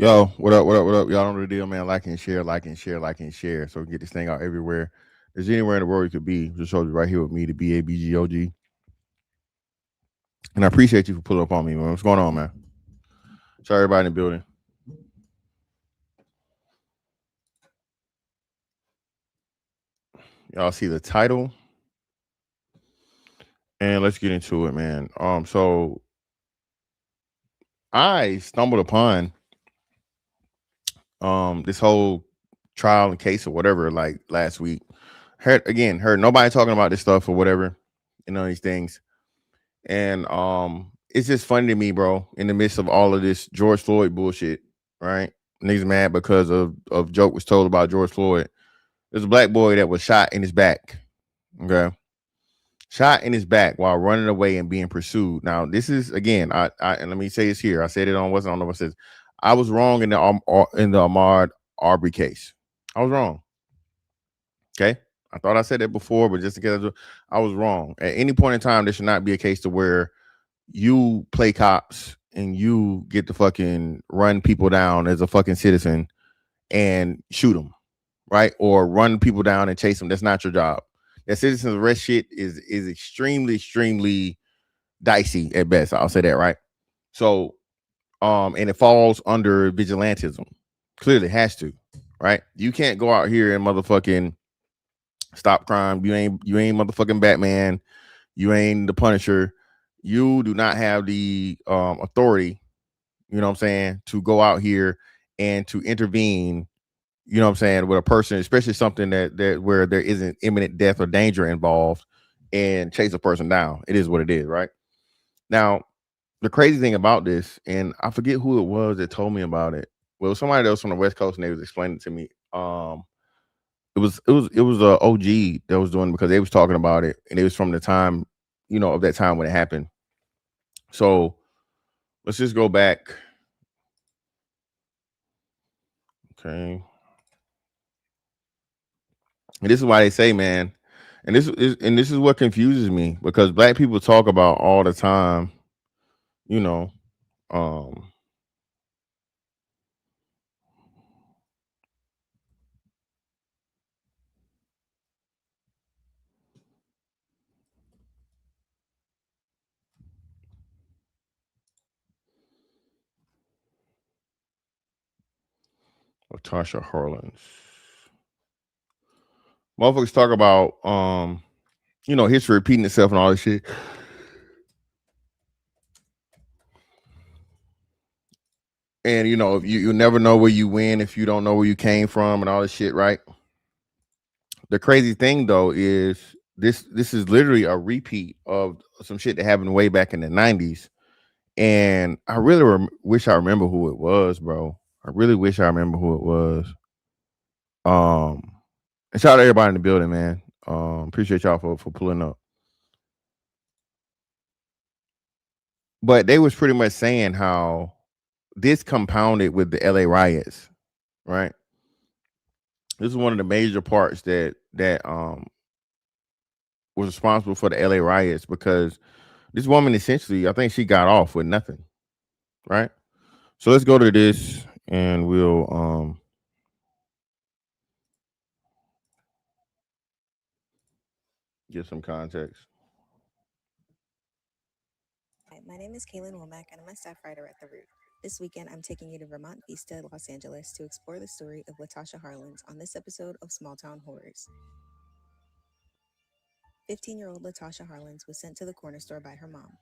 Yo, what up? What up? What up? Y'all know the deal, man. Like and share, like and share, like and share. So we can get this thing out everywhere. There's anywhere in the world you could be. Just show you right here with me, the BABGOG. And I appreciate you for pulling up on me, man. What's going on, man? Sorry, everybody in the building. Y'all see the title, and let's get into it, man. So I stumbled upon this whole trial and case or whatever, like last week. Heard nobody talking about this stuff or whatever, these things. And it's just funny to me, bro, in the midst of all of this George Floyd bullshit, right? Niggas mad because of joke was told about George Floyd. There's a black boy that was shot in his back. Okay. Shot in his back while running away and being pursued. Now, this is again, I and let me say this here. I said it on what's on what says I was wrong in the Ahmaud Arbery case. I was wrong. Okay. I thought I said that before, but just in case I was wrong. At any point in time, there should not be a case to where you play cops and you get to fucking run people down as a fucking citizen and shoot them, right? Or run people down and chase them. That's not your job. That citizen's arrest shit is extremely, extremely dicey at best. I'll say that, right? So, and it falls under vigilantism. Clearly has to, right? You can't go out here and motherfucking stop crime. You ain't motherfucking Batman. You ain't the Punisher. You do not have the authority, you know what I'm saying, to go out here and to intervene, you know what I'm saying, with a person, especially something that where there isn't imminent death or danger involved, and chase a person down. It is what it is, right? Now, the crazy thing about this, and I forget who it was that told me about it. Well, it was somebody else from the West Coast, and they was explaining it to me. It was a OG that was doing it because they was talking about it, and it was from the time, of that time when it happened. So let's just go back. Okay. And this is why they say, man, and this is what confuses me because black people talk about all the time, you know, um, Latasha Harlins. Motherfuckers talk about history repeating itself and all this shit. And if you never know where you win if you don't know where you came from and all this shit, right? The crazy thing though is this is literally a repeat of some shit that happened way back in the 90s. And I really wish I remember who it was, bro. I really wish I remember who it was. And shout out to everybody in the building, man. Appreciate y'all for pulling up. But they was pretty much saying how this compounded with the LA riots, right? This is one of the major parts that was responsible for the LA riots because this woman essentially, I think she got off with nothing, right? So let's go to this and we'll get some context. Hi, my name is Kaylin Womack, and I'm a staff writer at The Root. This weekend, I'm taking you to Vermont Vista, Los Angeles to explore the story of Latasha Harlins on this episode of Small Town Horrors. 15-year-old Latasha Harlins was sent to the corner store by her mom.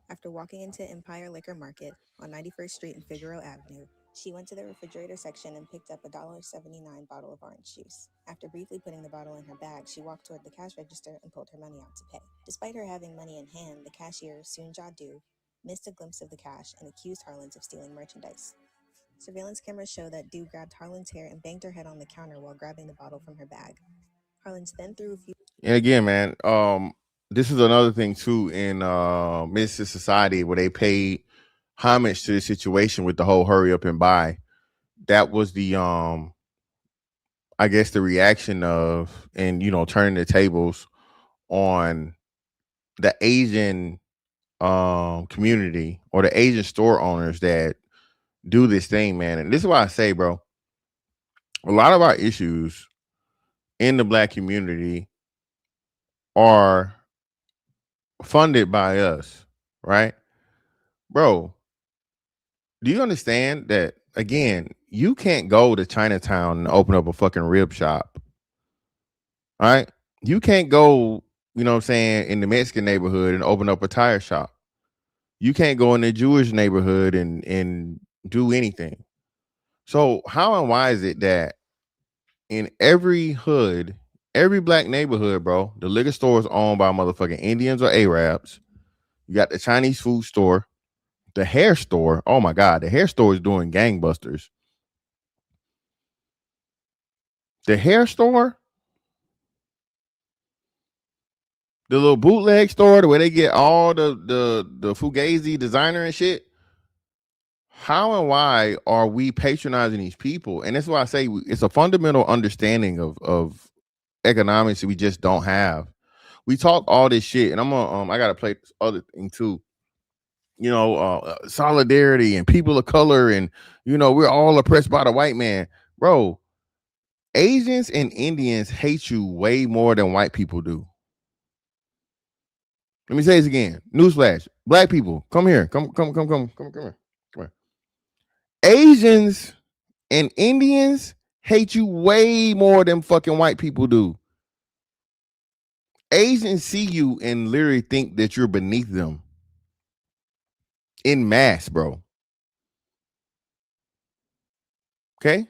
After walking into Empire Liquor Market on 91st Street and Figueroa Avenue, she went to the refrigerator section and picked up a $1.79 bottle of orange juice. After briefly putting the bottle in her bag, she walked toward the cash register and pulled her money out to pay. Despite her having money in hand, the cashier, Soonja Du, missed a glimpse of the cash and accused Harlins of stealing merchandise. Surveillance cameras show that Du grabbed Harlins' hair and banged her head on the counter while grabbing the bottle from her bag. Harlins then threw a few. And again, man, this is another thing too in Mrs. Society where they paid homage to the situation with the whole hurry up and buy. That was the I guess the reaction of and turning the tables on the Asian community or the Asian store owners that do this thing, man. And this is why I say, bro, a lot of our issues in the black community are funded by us, right? Bro, do you understand that, again, you can't go to Chinatown and open up a fucking rib shop, right? You can't go, you know what I'm saying, in the Mexican neighborhood and open up a tire shop. You can't go in the Jewish neighborhood and do anything. So how and why is it that in every hood, every black neighborhood, bro, the liquor store is owned by motherfucking Indians or Arabs? You got the Chinese food store, the hair store. Oh my God, the hair store is doing gangbusters. The hair store, the little bootleg store, the way they get all the fugazi designer and shit. How and why are we patronizing these people? And that's why I say it's a fundamental understanding of economics that we just don't have. We talk all this shit, and I'm gonna I gotta play this other thing too. You know, solidarity and people of color, and you know, we're all oppressed by the white man, bro. Asians and Indians hate you way more than white people do. Let me say this again. Newsflash: black people, come here, come here. Asians and Indians hate you way more than fucking white people do. Asians see you and literally think that you're beneath them in mass, bro. Okay?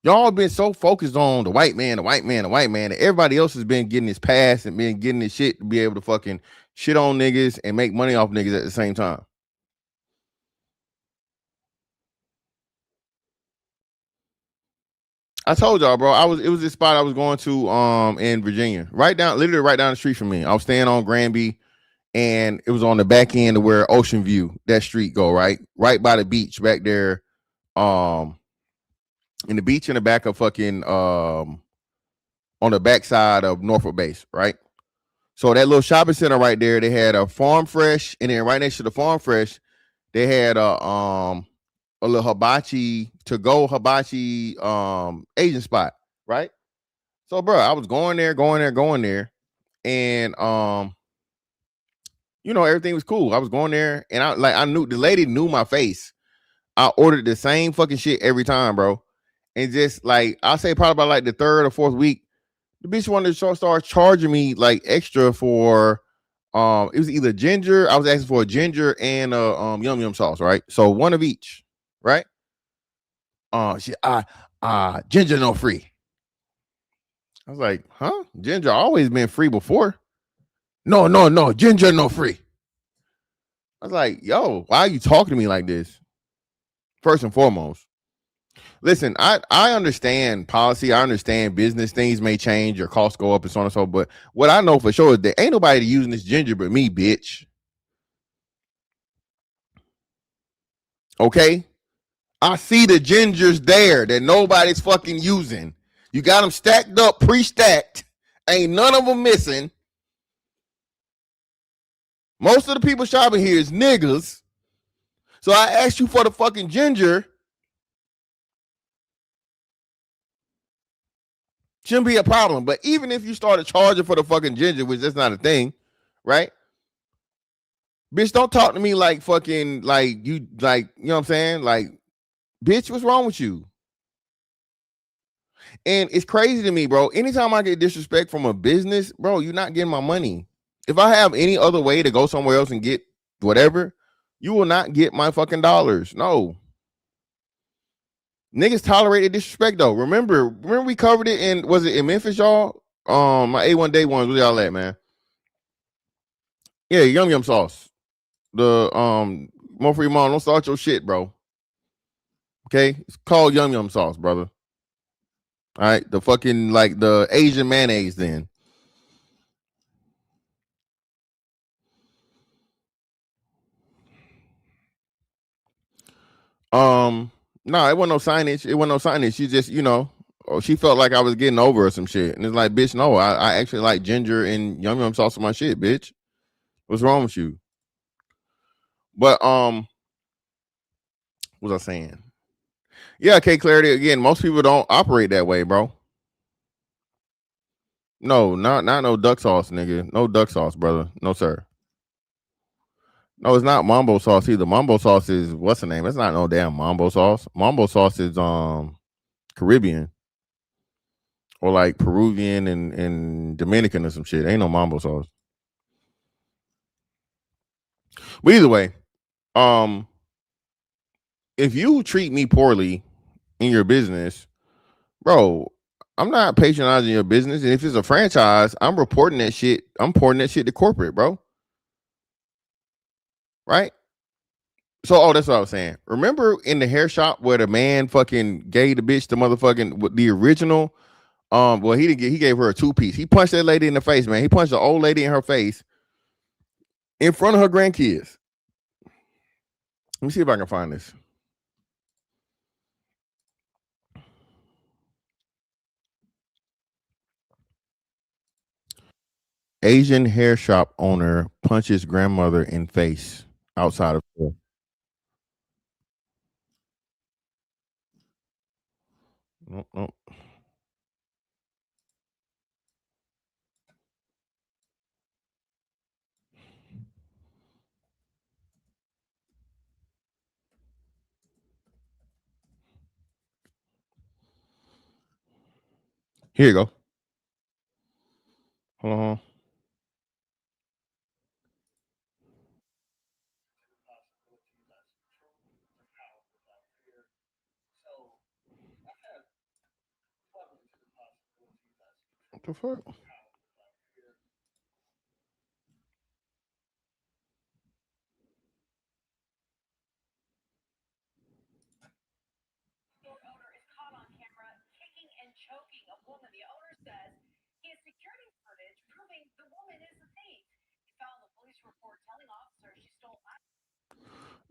Y'all been so focused on the white man, that everybody else has been getting his pass and been getting this shit to be able to fucking shit on niggas and make money off niggas at the same time. I told y'all, bro. It was this spot I was going to in Virginia, literally right down the street from me. I was staying on Granby, and it was on the back end of where Ocean View, that street go, right by the beach back there, in the beach in the back of fucking on the backside of Norfolk Base, right? So that little shopping center right there, they had a Farm Fresh, and then right next to the Farm Fresh, they had a little hibachi to go hibachi Asian spot, right? So, bro, I was going there, and you know, everything was cool. I was going there, and I knew the lady knew my face. I ordered the same fucking shit every time, bro. And just like I'll say, probably by like the third or fourth week, the bitch wanted to start charging me like extra for it was either ginger. I was asking for a ginger and a yum yum sauce, right? So one of each, right? She ginger no free. I was like, huh? Ginger always been free before. No, ginger no free. I was like, yo, why are you talking to me like this? First and foremost, listen, I understand policy. I understand business. Things may change, your costs go up and so on and so. But what I know for sure is that ain't nobody using this ginger but me, bitch. Okay? I see the gingers there that nobody's fucking using. You got them stacked up, pre-stacked. Ain't none of them missing. Most of the people shopping here is niggas. So I asked you for the fucking ginger. Shouldn't be a problem. But even if you started charging for the fucking ginger, which that's not a thing, right? Bitch, don't talk to me like fucking like you like, you know what I'm saying? Like, bitch, what's wrong with you? And it's crazy to me, bro. Anytime I get disrespect from a business, bro, you're not getting my money. If I have any other way to go somewhere else and get whatever, you will not get my fucking dollars. No. Niggas tolerated disrespect though. Remember we covered it in, was it in Memphis, y'all? My A1 day ones, where y'all at, man? Yeah, yum yum sauce. The more for your mom, don't start your shit, bro. Okay? It's called yum yum sauce, brother. All right, the fucking like the Asian mayonnaise then. No, it wasn't no signage. She just, you know, she felt like I was getting over or some shit. And it's like, bitch, no, I actually like ginger and yum yum sauce on my shit, bitch. What's wrong with you? But What was I saying? Yeah, okay, clarity. Again, most people don't operate that way, bro. No, not no duck sauce, nigga. No duck sauce, brother. No, sir. No, it's not mambo sauce either. Mambo sauce is what's the name? It's not no damn mambo sauce. Mambo sauce is Caribbean or like Peruvian and Dominican or some shit. Ain't no mambo sauce. But either way, um, if you treat me poorly in your business, bro, I'm not patronizing your business. And if it's a franchise, I'm reporting that shit. I'm reporting that shit to corporate, bro. Right? So, that's what I was saying. Remember in the hair shop where the man fucking gave the bitch the motherfucking the original. Well, he didn't get. He gave her a 2-piece. He punched that lady in the face, man. He punched the old lady in her face in front of her grandkids. Let me see if I can find this. Asian hair shop owner punches grandmother in face outside of store. Nope, nope. Here you go. Hold on. What the fuck?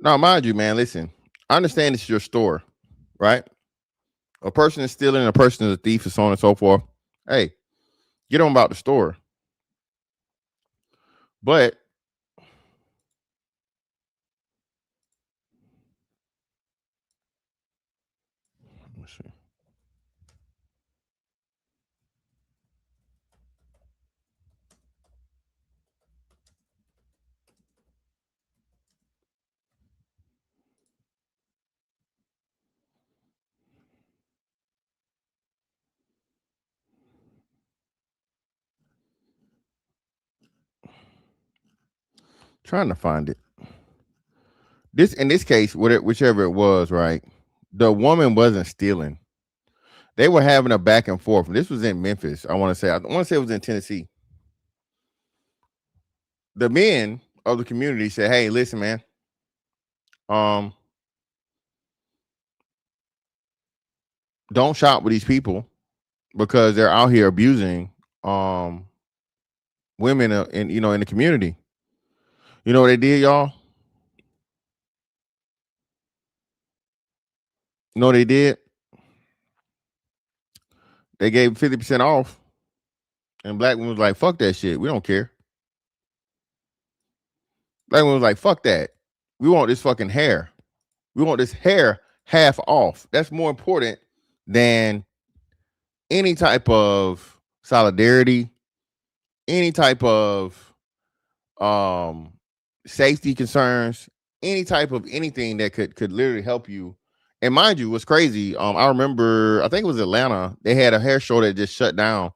Now, mind you, man, listen. I understand it's your store, right? A person is stealing, a person is a thief, and so on and so forth. Hey, get on about the store. But let's see. Trying to find it. This in this case, whichever it was, right? The woman wasn't stealing. They were having a back and forth. This was in Memphis. I want to say. I want to say it was in Tennessee. The men of the community said, "Hey, listen, man. Um, don't shop with these people because they're out here abusing women in the community." You know what they did, y'all? You know what they did? They gave 50% off, and black women was like, "Fuck that shit. We don't care." Black women was like, "Fuck that. We want this fucking hair. We want this hair half off. That's more important than any type of solidarity, any type of um safety concerns, any type of anything that could literally help you." And mind you, what's crazy, I remember I think it was Atlanta, they had a hair show that just shut down,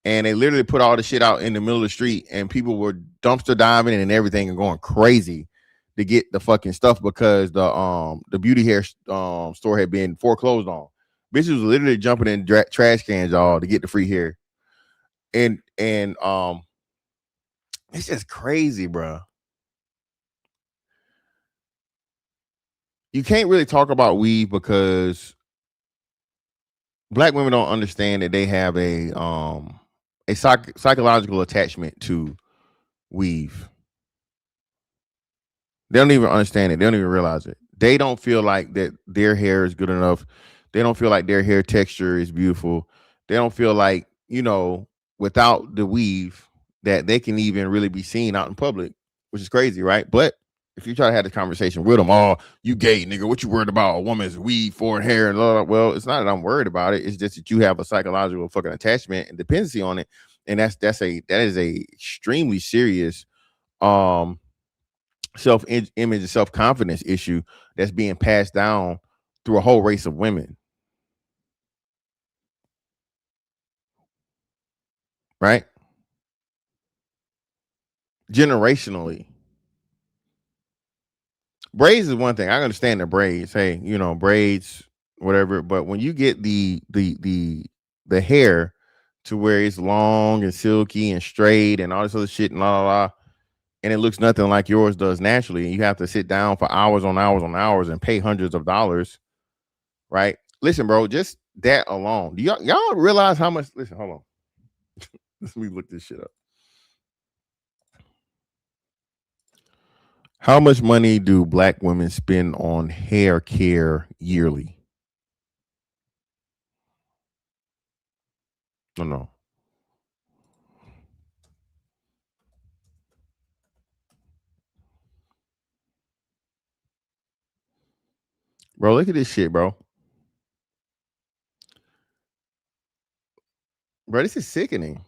and they literally put all the shit out in the middle of the street, and people were dumpster diving and everything and going crazy to get the fucking stuff because the beauty hair store had been foreclosed on. Bitches was literally jumping in trash cans, y'all, to get the free hair. And it's just crazy, bro. You can't really talk about weave because black women don't understand that they have a psychological attachment to weave. They don't even understand it. They don't even realize it. They don't feel like that their hair is good enough. They don't feel like their hair texture is beautiful. They don't feel like, without the weave that they can even really be seen out in public, which is crazy, right? But if you try to have this conversation with them, oh, you gay, nigga, what you worried about? A woman's weed, foreign hair, and blah, blah. Well, it's not that I'm worried about it. It's just that you have a psychological fucking attachment and dependency on it, and that is a extremely serious um self image and self confidence issue that's being passed down through a whole race of women, right? Generationally. Braids is one thing. I understand the braids. Hey, braids, whatever. But when you get the hair to where it's long and silky and straight and all this other shit and la la la, and it looks nothing like yours does naturally, and you have to sit down for hours on hours on hours and pay hundreds of dollars, right? Listen, bro, just that alone. Do y'all realize how much? Listen, hold on. Let me look this shit up. How much money do black women spend on hair care yearly? No, no. Bro, look at this shit, bro. Bro, this is sickening.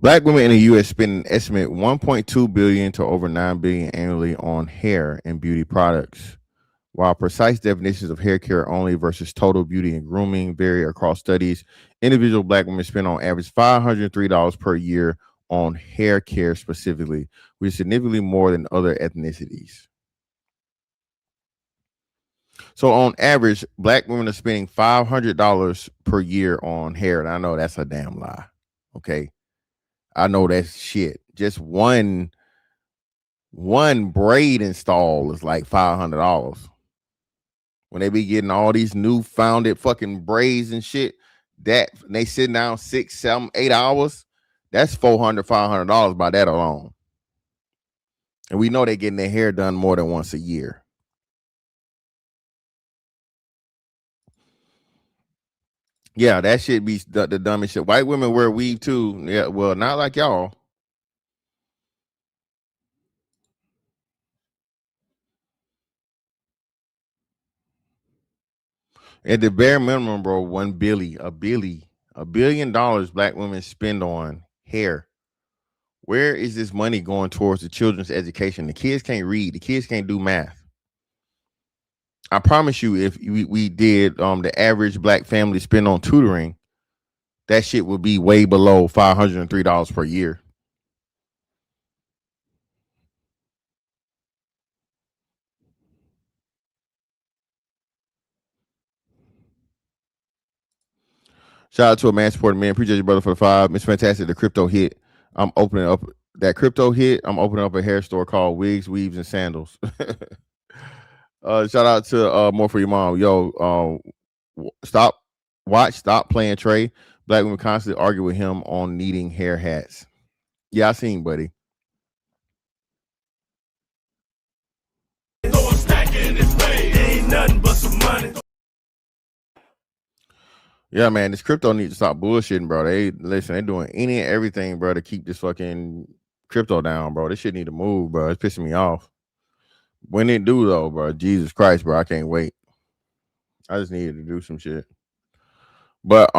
Black women in the U.S. spend an estimate 1.2 billion to over 9 billion annually on hair and beauty products. While precise definitions of hair care only versus total beauty and grooming vary across studies, individual black women spend on average $503 per year on hair care specifically, which is significantly more than other ethnicities. So on average, black women are spending $500 per year on hair. And I know that's a damn lie. Okay. I know that's shit. Just one braid install is like $500. When they be getting all these new founded fucking braids and shit, that they sitting down 6, 7, 8 hours, that's $400, $500 by that alone. And we know they're getting their hair done more than once a year. Yeah, that shit be the dumbest shit. White women wear weave too. Yeah, well, not like y'all. At the bare minimum, bro, $1 billion black women spend on hair. Where is this money going towards the children's education? The kids can't read. The kids can't do math. I promise you, if we did the average black family spend on tutoring, that shit would be way below $503 per year. Shout out to a man supporting man. Appreciate you, brother, for the 5. It's fantastic. The crypto hit. I'm opening up that crypto hit. I'm opening up a hair store called Wigs, Weaves, and Sandals. Shout out to More for Your Mom. Yo, stop playing Trey. Black women constantly argue with him on needing hair hats. Yeah, I seen, buddy. Throw a stack in his face. Ain't nothing but some money. Yeah, man, this crypto needs to stop bullshitting, bro. They're doing any and everything, bro, to keep this fucking crypto down, bro. This shit need to move, bro. It's pissing me off. When it do though, bro, Jesus Christ, bro, I can't wait. I just needed to do some shit. But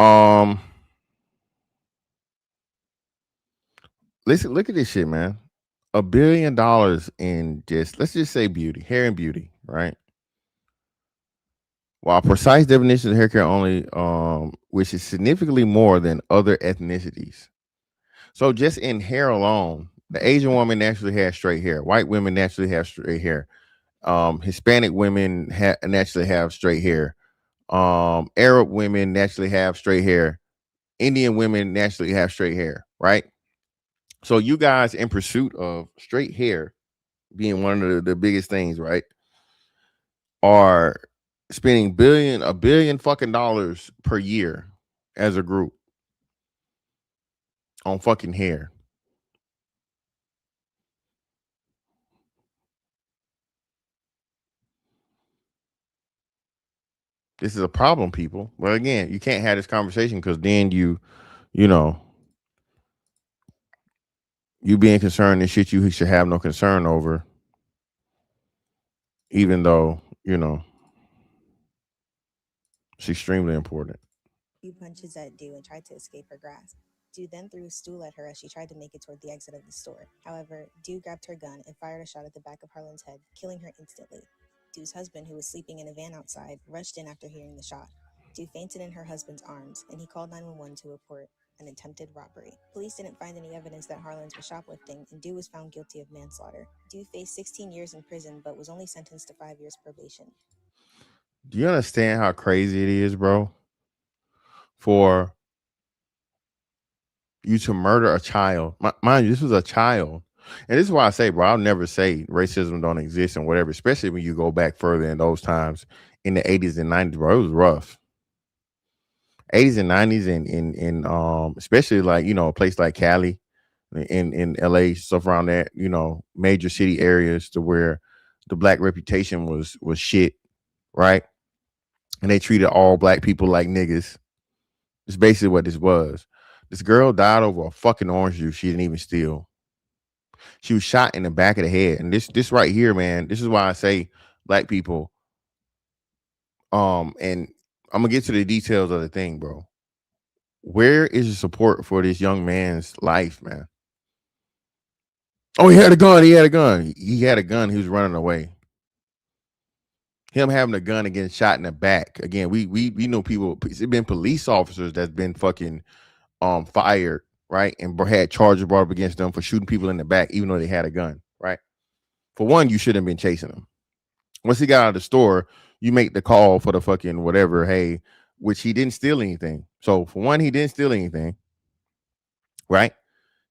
listen, look at this shit, man. $1 billion in let's just say beauty, hair and beauty, right? While precise definition of hair care only, which is significantly more than other ethnicities. So just in hair alone, the Asian woman naturally has straight hair. White women naturally have straight hair. Hispanic women naturally have straight hair. Arab women naturally have straight hair. Indian women naturally have straight hair, right? So you guys in pursuit of straight hair being one of the biggest things, right, are spending a billion fucking dollars per year as a group on fucking hair. This is a problem, people. Well, again, you can't have this conversation because then you know, you being concerned and shit you should have no concern over, even though, it's extremely important. Few punches at Dew and tried to escape her grasp. Dew then threw a stool at her as she tried to make it toward the exit of the store. However, Dew grabbed her gun and fired a shot at the back of Harlan's head, killing her instantly. Dew's husband, who was sleeping in a van outside, rushed in after hearing the shot. Dew fainted in her husband's arms, and he called 911 to report an attempted robbery. Police didn't find any evidence that Harlan's was shoplifting, and Dew was found guilty of manslaughter. Dew faced 16 years in prison, but was only sentenced to 5 years probation. Do you understand how crazy it is, bro? For you to murder a child. Mind you, this was a child. And this is why I say, bro, I'll never say racism don't exist and whatever, especially when you go back further in those times in the 80s and 90s, bro. It was rough. 80s and 90s and especially like, a place like Cali in LA, stuff around that, major city areas to where the black reputation was shit, right? And they treated all black people like niggas. It's basically what this was. This girl died over a fucking orange juice she didn't even steal. She was shot in the back of the head. And this right here, man, this is why I say black people, and I'm gonna get to the details of the thing, bro. Where is the support for this young man's life, man? Oh, he had a gun. He had a gun. He had a gun. He was running away. Him having a gun and getting shot in the back. Again, we know people. It's been police officers that's been fucking fired, right, and had charges brought up against them for shooting people in the back, even though they had a gun, right? For one, you shouldn't have been chasing them. Once he got out of the store, you make the call for the fucking whatever. Hey, which he didn't steal anything. So for one, he didn't steal anything, right?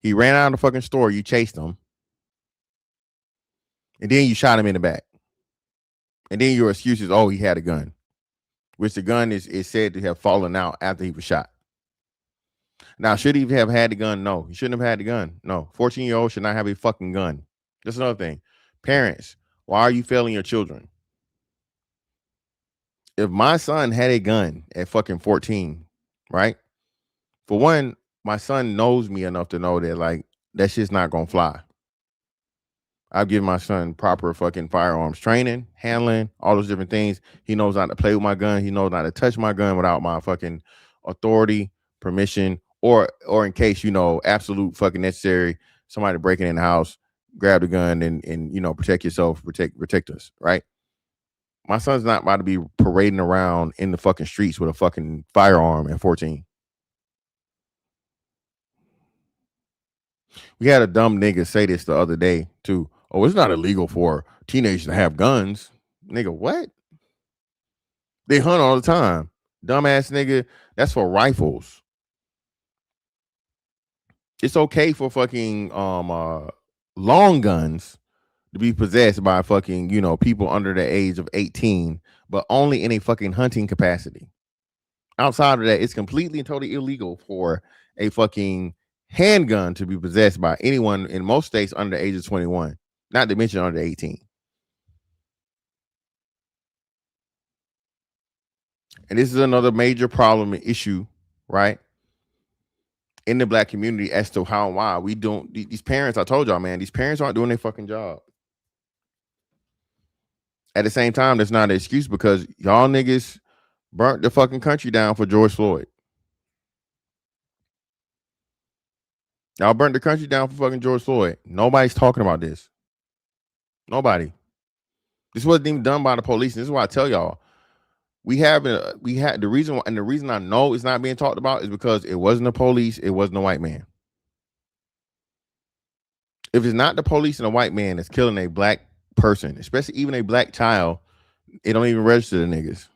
He ran out of the fucking store. You chased him, and then you shot him in the back. And then your excuse is, oh, he had a gun, which the gun is said to have fallen out after he was shot. Now, should he have had the gun? No, he shouldn't have had the gun. No, 14-year-old should not have a fucking gun. That's another thing. Parents, why are you failing your children? If my son had a gun at fucking 14, right? For one, my son knows me enough to know that like that shit's not gonna fly. I've given my son proper fucking firearms training, handling, all those different things. He knows not to play with my gun. He knows not to touch my gun without my fucking authority, permission, or in case, absolute fucking necessary, somebody breaking in the house, grab the gun and protect yourself, protect us, right? My son's not about to be parading around in the fucking streets with a fucking firearm at 14. We had a dumb nigga say this the other day too. Oh, it's not illegal for teenagers to have guns. Nigga, what? They hunt all the time. Dumbass nigga, that's for rifles. It's okay for fucking long guns to be possessed by fucking, people under the age of 18, but only in a fucking hunting capacity. Outside of that, it's completely and totally illegal for a fucking handgun to be possessed by anyone in most states under the age of 21, not to mention under 18. And this is another major problem and issue, right, in the black community as to how and why we don't. These parents, I told y'all, man, these parents aren't doing their fucking job. At the same time, that's not an excuse because y'all niggas burnt the fucking country down for George Floyd. Y'all burnt the country down for fucking George Floyd. Nobody's talking about this. Nobody. This wasn't even done by the police. And this is why I tell y'all, we had the reason I know it's not being talked about is because it wasn't the police, it wasn't a white man. If it's not the police and a white man that's killing a black person, especially even a black child, it don't even register the niggas.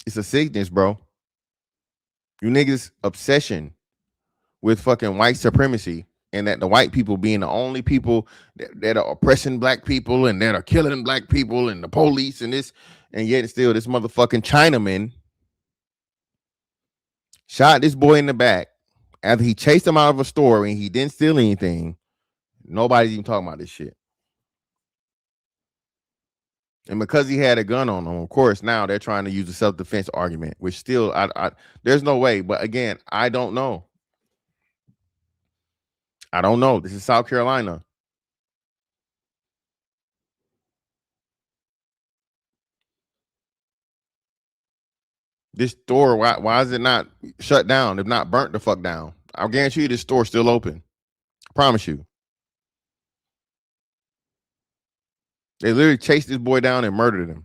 It's a sickness, bro. You niggas' obsession with fucking white supremacy and that the white people being the only people that are oppressing black people and that are killing black people and the police and this, and yet still this motherfucking Chinaman shot this boy in the back after he chased him out of a store and he didn't steal anything. Nobody's even talking about this shit. And because he had a gun on him, of course, now they're trying to use a self-defense argument, which still, there's no way. But again, I don't know. I don't know. This is South Carolina. This store, why is it not shut down? If not burnt the fuck down. I'll guarantee you this store's still open. I promise you. They literally chased this boy down and murdered him.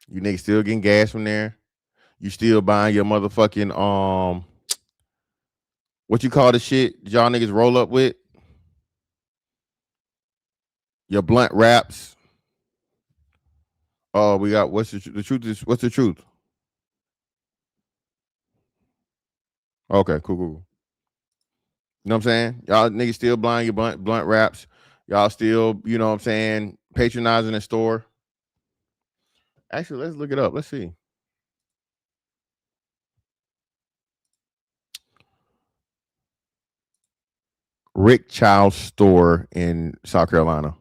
You niggas still getting gas from there. You still buying your motherfucking what you call the shit y'all niggas roll up with? Your blunt wraps. Oh, we got what's the truth is what's the truth? Okay, cool. You know what I'm saying? Y'all niggas still buying your blunt wraps. Y'all still, you know what I'm saying, patronizing the store. Actually, let's look it up. Let's see. Rick Chow's store in South Carolina.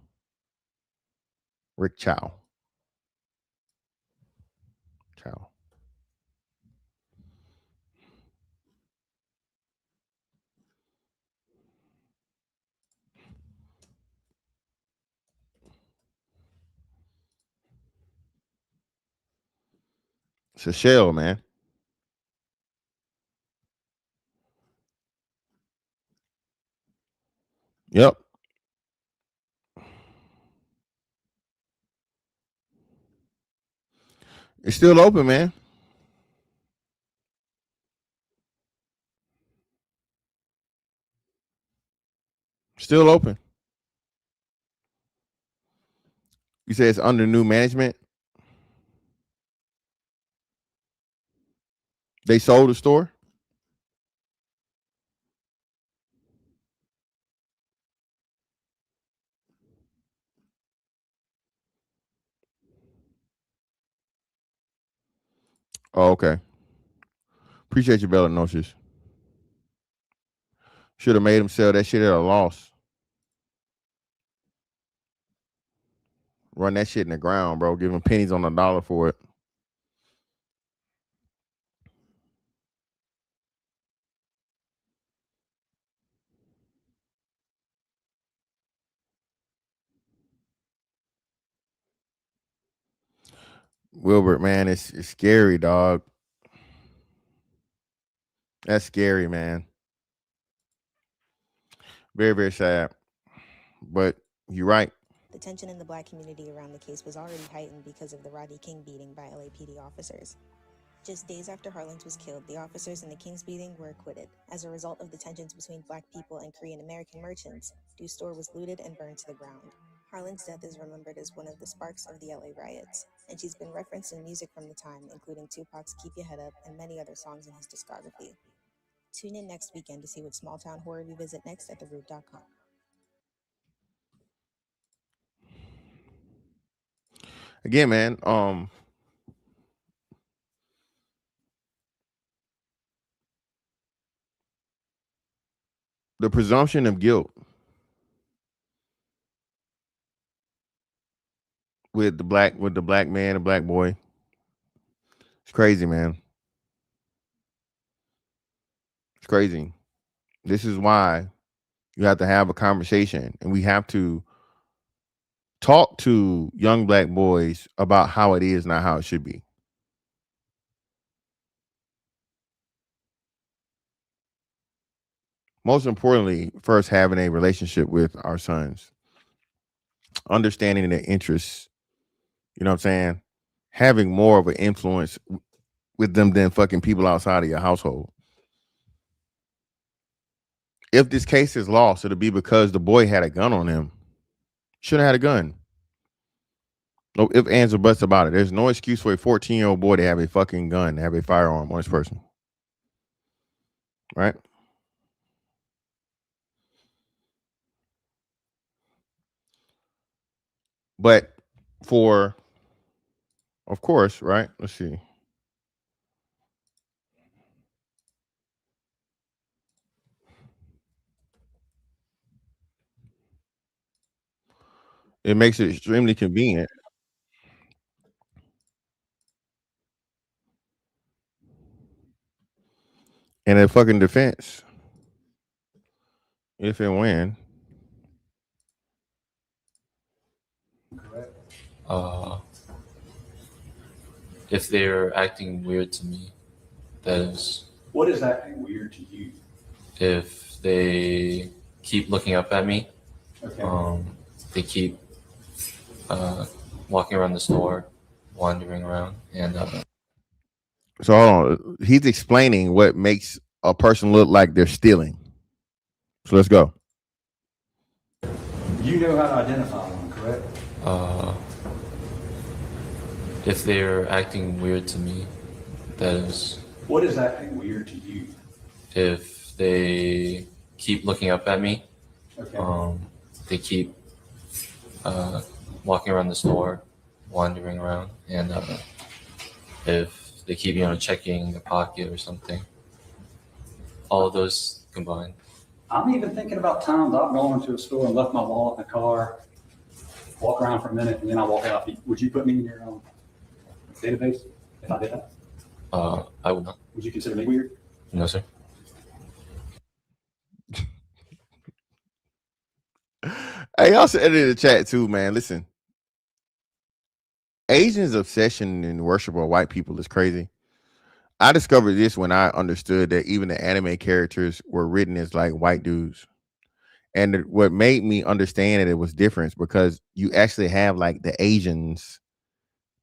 Rick Chow. It's a shell, man. Yep. It's still open, man. Still open. You say it's under new management? They sold the store? Oh, okay. Appreciate you, Bella Noches. Should have made him sell that shit at a loss. Run that shit in the ground, bro. Give him pennies on the dollar for it. Wilbert, man, it's scary, dog. That's scary, man. Very, very sad. But you're right. The tension in the black community around the case was already heightened because of the Rodney King beating by LAPD officers. Just days after Harlins was killed, the officers in the King's beating were acquitted. As a result of the tensions between black people and Korean American merchants, Du's store was looted and burned to the ground. Harlan's death is remembered as one of the sparks of the LA riots, and she's been referenced in music from the time, including Tupac's Keep Your Head Up and many other songs in his discography. Tune in next weekend to see what small town horror we visit next at theroot.com. Again, man, the presumption of guilt with the black man, the black boy. It's crazy, man. It's crazy. This is why you have to have a conversation, and we have to talk to young black boys about how it is, not how it should be. Most importantly, first having a relationship with our sons, understanding their interests, you know what I'm saying? Having more of an influence with them than fucking people outside of your household. If this case is lost, it'll be because the boy had a gun on him. Should have had a gun. No if, ands, or buts about it. There's no excuse for a 14-year-old boy to have a fucking gun, to have a firearm on his person. Right? But for, of course, right? Let's see. It makes it extremely convenient. And a fucking defense, if and when. Uh, if they're acting weird to me, that is. What is acting weird to you? If they keep looking up at me, Okay. they keep walking around the store, wandering around, and So hold on. He's explaining what makes a person look like they're stealing. So let's go. You know how to identify them, correct? if they're acting weird to me, that is. What is acting weird to you? If they keep looking up at me, Okay. they keep walking around the store, wandering around, and if they keep checking their pocket or something, all of those combined. I'm even thinking about times I've gone into a store and left my wallet in the car, walk around for a minute, and then I walk out. Would you put me in your database if I did that? I would not. Would you consider me weird? No, sir. Hey, y'all said it in the chat too, man. Listen, Asians' obsession and worship of white people is crazy. I discovered this when I understood that even the anime characters were written as like white dudes. And what made me understand that it was different because you actually have like the Asians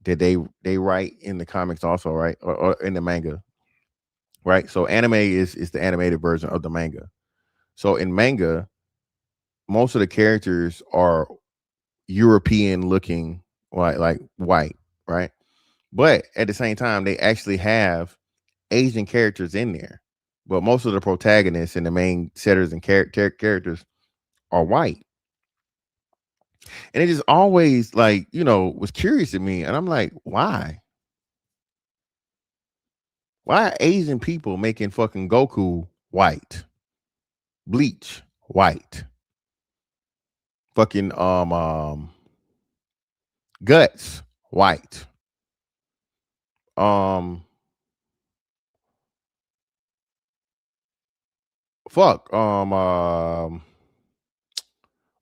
that they write in the comics also, right? Or in the manga. Right? So anime is the animated version of the manga. So in manga, most of the characters are European looking, like white, right? But at the same time, they actually have Asian characters in there. But most of the protagonists and the main setters and characters are white. And it just always was curious to me. And I'm like, why? Why are Asian people making fucking Goku white? Bleach white. Fucking Guts white. Um fuck.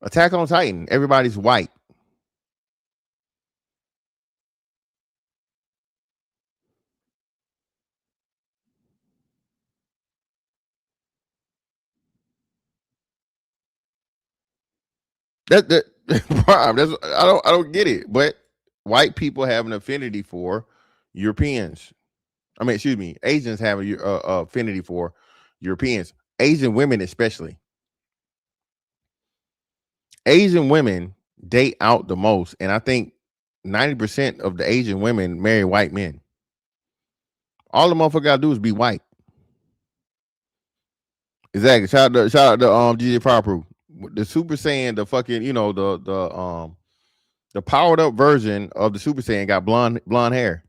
Attack on Titan. Everybody's white. That prime. That's I don't get it. But white people have an affinity for Europeans. I mean, excuse me, Asians have a affinity for Europeans. Asian women, especially. Asian women date out the most, and I think 90% of the Asian women marry white men. All the motherfucker gotta do is be white. Exactly. Shout out to DJ Power Proof. The Super Saiyan, the fucking, the powered up version of the Super Saiyan got blonde hair.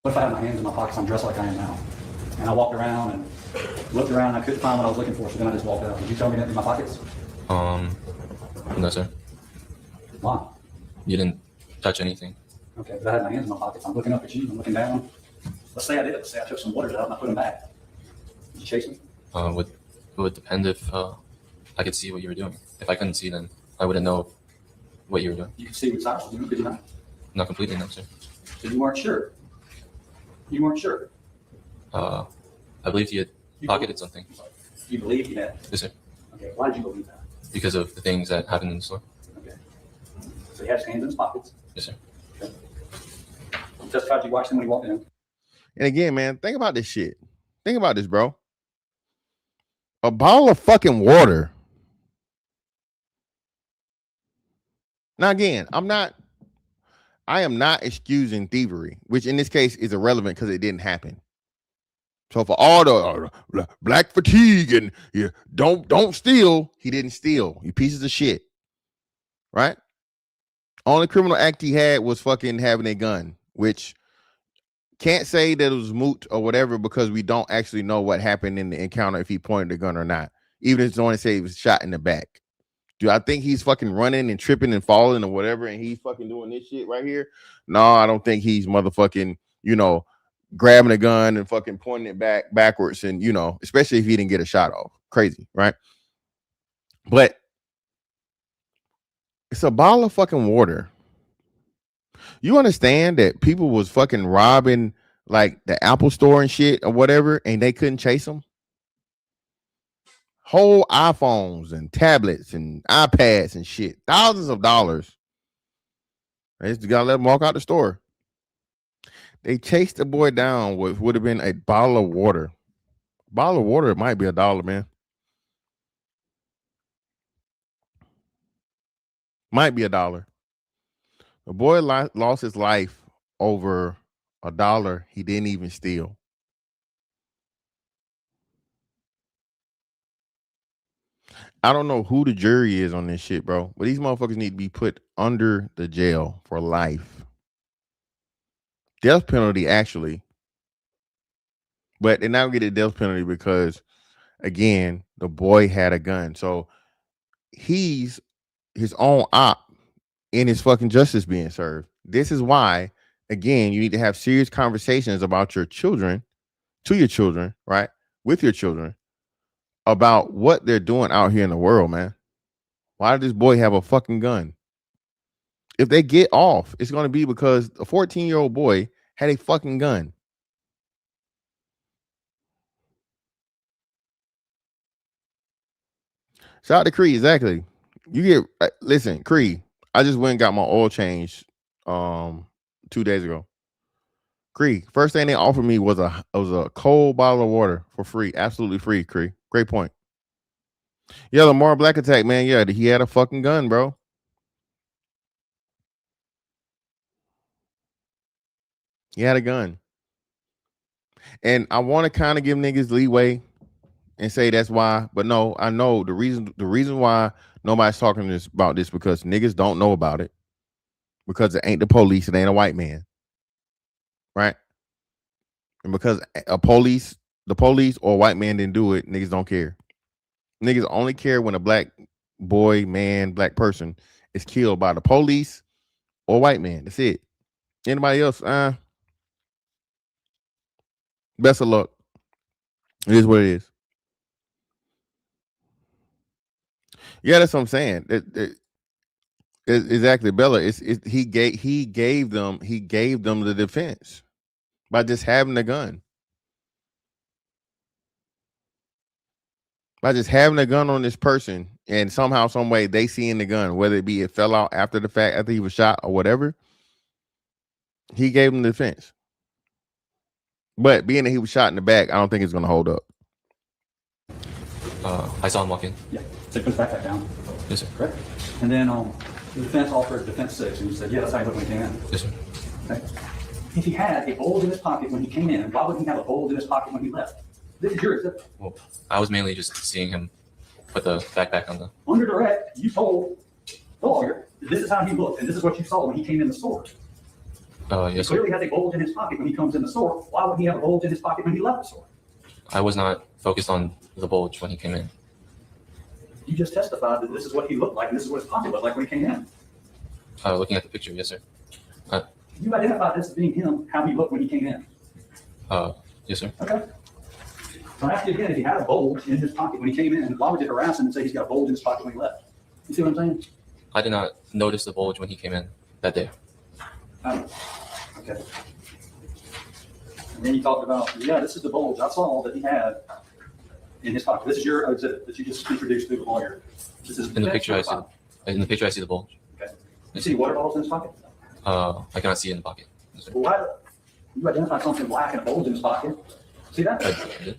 What if I had my hands in my pockets? I'm dressed like I am now. And I walked around and looked around and I couldn't find what I was looking for, so then I just walked out. Did you tell me that in my pockets? No, sir. Why? You didn't touch anything. Okay, but I had my hands in my pockets. I'm looking up at you. I'm looking down. Let's say I did. Let's say I took some waters out and I put them back. Did you chase me? It would depend if I could see what you were doing. If I couldn't see, then I wouldn't know what you were doing. You could see what Cyrus was doing, could you not? Not completely, no, sir. So you weren't sure. You weren't sure. I believed you had pocketed something. You believed he had. Yes, sir. Okay, why did you believe that? Because of the things that happened in the store. Okay. So he had his hands in his pockets. Yes, sir. Okay. You testified you watched him when he walked in. And again, man, think about this shit. Think about this, bro. A bottle of fucking water. Now, again, I am not excusing thievery, which in this case is irrelevant because it didn't happen. So for all the black fatigue and yeah, don't steal, he didn't steal. You pieces of shit, right? Only criminal act he had was fucking having a gun, which can't say that it was moot or whatever because we don't actually know what happened in the encounter if he pointed the gun or not. Even if it's only say he was shot in the back. Do I think he's fucking running and tripping and falling or whatever and he's fucking doing this shit right here? No, I don't think he's motherfucking, grabbing a gun and fucking pointing it backwards and, especially if he didn't get a shot off. Crazy, right? But it's a bottle of fucking water. You understand that people was fucking robbing like the Apple store and shit or whatever and they couldn't chase them? Whole iPhones and tablets and iPads and shit. Thousands of dollars. They just gotta let them walk out the store. They chased the boy down with would have been a bottle of water. A bottle of water, it might be $1, man. Might be $1. The boy lost his life over $1 he didn't even steal. I don't know who the jury is on this shit, bro. But these motherfuckers need to be put under the jail for life. Death penalty, actually. But they now get a death penalty because, again, the boy had a gun. So he's his own op in his fucking justice being served. This is why, again, you need to have serious conversations about your children, to your children, right? With your children, about what they're doing out here in the world, man. Why did this boy have a fucking gun? If they get off, it's going to be because a 14-year-old boy had a fucking gun. Shout out to Cree, exactly. You get listen, Cree. I just went and got my oil changed 2 days ago. Cree, first thing they offered me was a cold bottle of water for free, absolutely free. Cree, great point. Yeah, Lamar Black attack, man. Yeah, he had a fucking gun, bro. He had a gun, and I want to kind of give niggas leeway and say that's why, but no, I know the reason why nobody's talking about this because niggas don't know about it because it ain't the police, it ain't a white man, right? And because the police or a white man didn't do it, niggas don't care. Niggas only care when a black boy, man, black person is killed by the police or white man. That's it. Anybody else? Best of luck. It is what it is. Yeah, that's what I'm saying. Exactly, Bella. He gave them the defense by just having the gun. By just having a gun on this person, and somehow, some way, they seeing the gun, whether it be it fell out after the fact, after he was shot or whatever, he gave them the defense. But being that he was shot in the back, I don't think it's going to hold up. I saw him walk in. Yeah, so put his backpack down. Yes, sir. Correct. And then the defense offered defense 6, and you said, yeah, that's how he looked when he came in. Yes, sir. Okay. If he had a bulge in his pocket when he came in, why wouldn't he have a bulge in his pocket when he left? This is your exhibit. Well, I was mainly just seeing him put the backpack on the. Under direct, you told the lawyer that this is how he looked, and this is what you saw when he came in the store. Yes, sir. Clearly has a bulge in his pocket when he comes in the store. Why would he have a bulge in his pocket when he left the store? I was not focused on the bulge when he came in. You just testified that this is what he looked like, and this is what his pocket looked like when he came in. Looking at the picture, yes, sir. You identified this as being him, how he looked when he came in. Yes, sir. Okay. So I ask you again, if he had a bulge in his pocket when he came in, why would you harass him and say he's got a bulge in his pocket when he left? You see what I'm saying? I did not notice the bulge when he came in that day. Okay. And then you talked about, yeah, this is the bulge I saw that he had in his pocket. This is your exhibit that you just introduced to the lawyer. This is In the picture, I see the bulge. Okay. You see water bottles in his pocket? I cannot see it in the pocket. Yes, sir. Well, why you identified something black and a bulge in his pocket? See that? I did.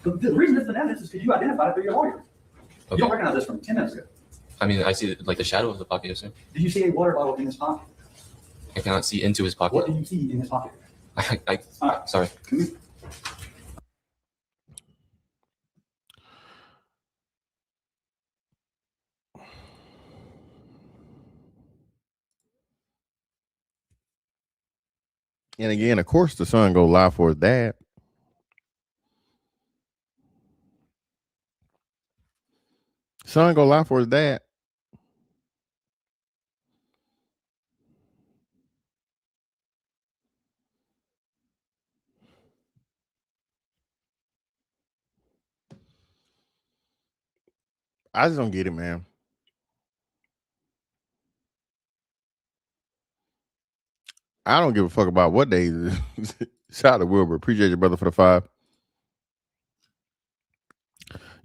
The reason it's an evidence is because you identified it through your lawyer. Okay. You don't recognize this from 10 minutes ago. I mean, I see like the shadow of the pocket, yes, sir. Did you see a water bottle in his pocket? I cannot see into his pocket. What do you see in his pocket? Sorry. Come here. And again, of course, the son go lie for his dad. Son go lie for his dad. I just don't get it, man. I don't give a fuck about what day. Shout out to Wilbur. Appreciate your brother for the 5.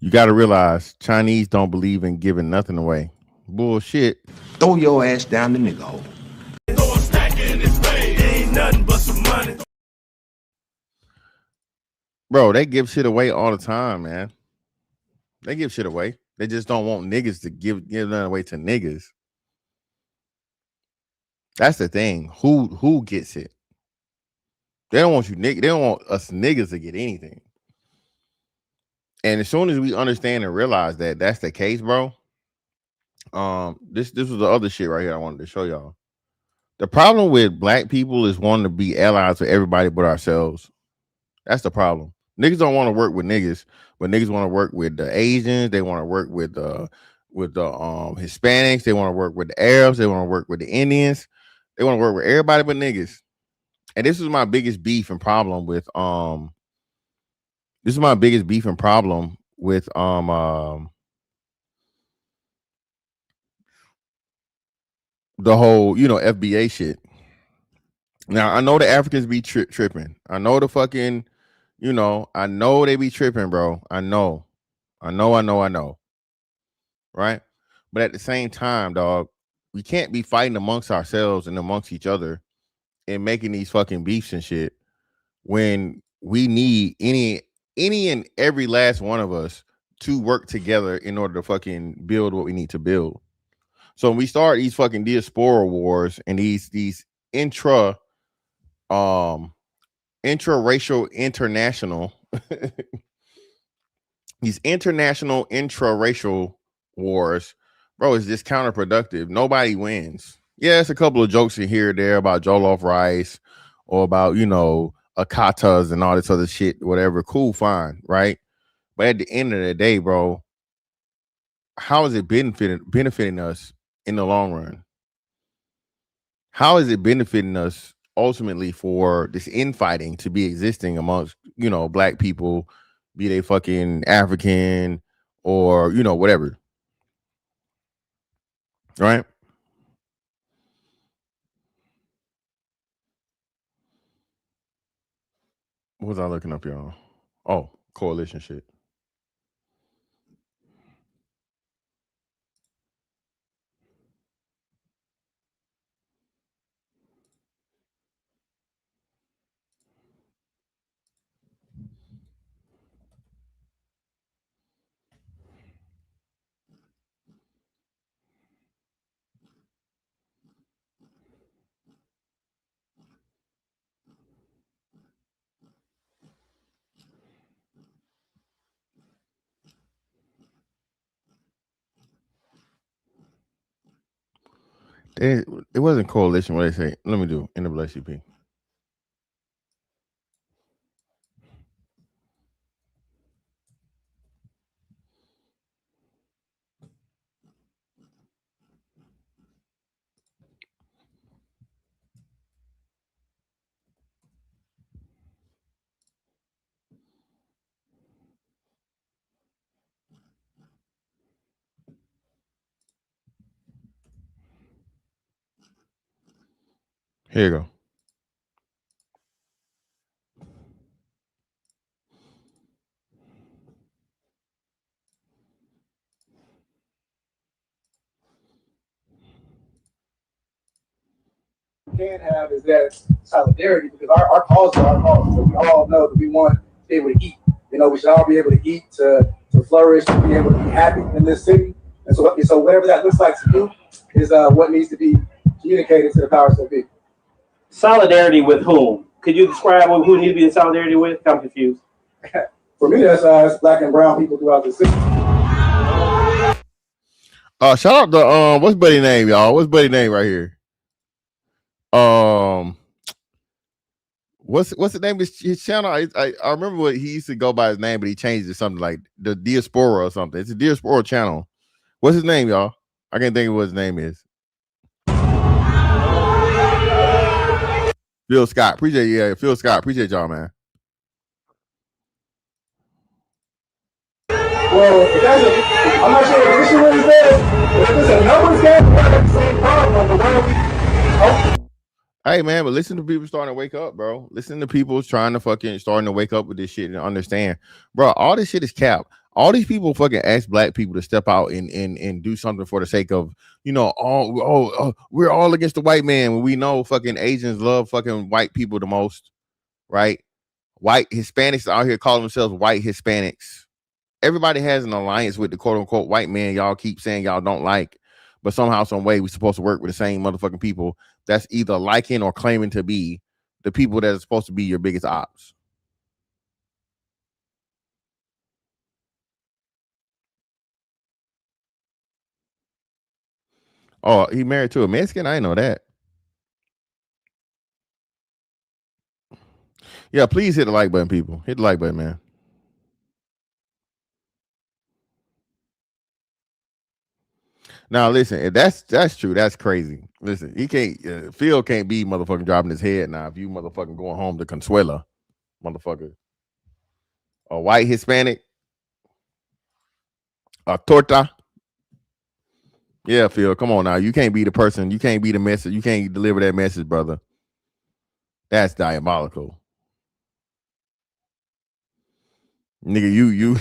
You got to realize Chinese don't believe in giving nothing away. Bullshit. Throw your ass down the nigga hole. Throw a stack in his face. Ain't nothing but some money. Bro, they give shit away all the time, man. They give shit away. They just don't want niggas to give nothing away to niggas. That's the thing. Who gets it? They don't want you niggas. They don't want us niggas to get anything. And as soon as we understand and realize that that's the case, bro. This was the other shit right here I wanted to show y'all. The problem with black people is wanting to be allies with everybody but ourselves. That's the problem. Niggas don't want to work with niggas, but niggas want to work with the Asians. They want to work with the Hispanics. They want to work with the Arabs. They want to work with the Indians. They want to work with everybody but niggas. And this is my biggest beef and problem with the whole, FBA shit. Now, I know the Africans be tripping. I know the fucking, I know they be tripping, bro. I know. Right? But at the same time, dog, we can't be fighting amongst ourselves and amongst each other and making these fucking beefs and shit when we need any and every last one of us to work together in order to fucking build what we need to build. So when we start these fucking diaspora wars and these intra-racial international these international intra-racial wars, bro, is just counterproductive. Nobody wins. Yeah, it's a couple of jokes in here or there about jollof rice or about, akatas and all this other shit, whatever. Cool, fine, right? But at the end of the day, bro, how is it benefiting us in the long run? How is it benefiting us ultimately for this infighting to be existing amongst, black people, be they fucking African or, whatever. Right? What was I looking up, y'all? Oh, coalition shit. It wasn't coalition. What they say? Let me do NAACP. Here you go. Can have is that solidarity because our cause are our cause. So we all know that we want to be able to eat. We should all be able to eat, to flourish, to be able to be happy in this city. And so whatever that looks like to you is what needs to be communicated to the powers that be. Solidarity with whom? Could you describe who need to be in solidarity with? I'm confused. For me, that's black and brown people throughout the city. Shout out to what's buddy name, y'all? What's buddy name right here? What's the name of his channel? I remember what he used to go by his name, but he changed it to something like the Diaspora or something. It's a Diaspora channel. What's his name, y'all? I can't think of what his name is. Phil Scott. Appreciate you. Yeah, Phil Scott. Appreciate y'all, man. Well, if that's I'm not sure what the issue is there. If it's a numbers game, we have the same problem. The way we, Hey man, but listen to people starting to wake up, bro. Listen to people trying to starting to wake up with this shit and understand, bro. All this shit is cap. All these people fucking ask black people to step out and do something for the sake of, we're all against the white man when we know fucking Asians love fucking white people the most, right? White Hispanics out here calling themselves white Hispanics. Everybody has an alliance with the quote unquote white man y'all keep saying y'all don't like, but somehow, some way, we're supposed to work with the same motherfucking people that's either liking or claiming to be the people that are supposed to be your biggest ops. Oh, he married to a Mexican? I didn't know that. Yeah, please hit the like button, people. Hit the like button, man. Now, listen, if that's true. That's crazy. Listen, he can't. Phil can't be motherfucking dropping his head now. If you motherfucking going home to Consuela, motherfucker, a white Hispanic, a torta. Yeah, Phil, come on now. You can't be the person. You can't be the message. You can't deliver that message, brother. That's diabolical. Nigga, you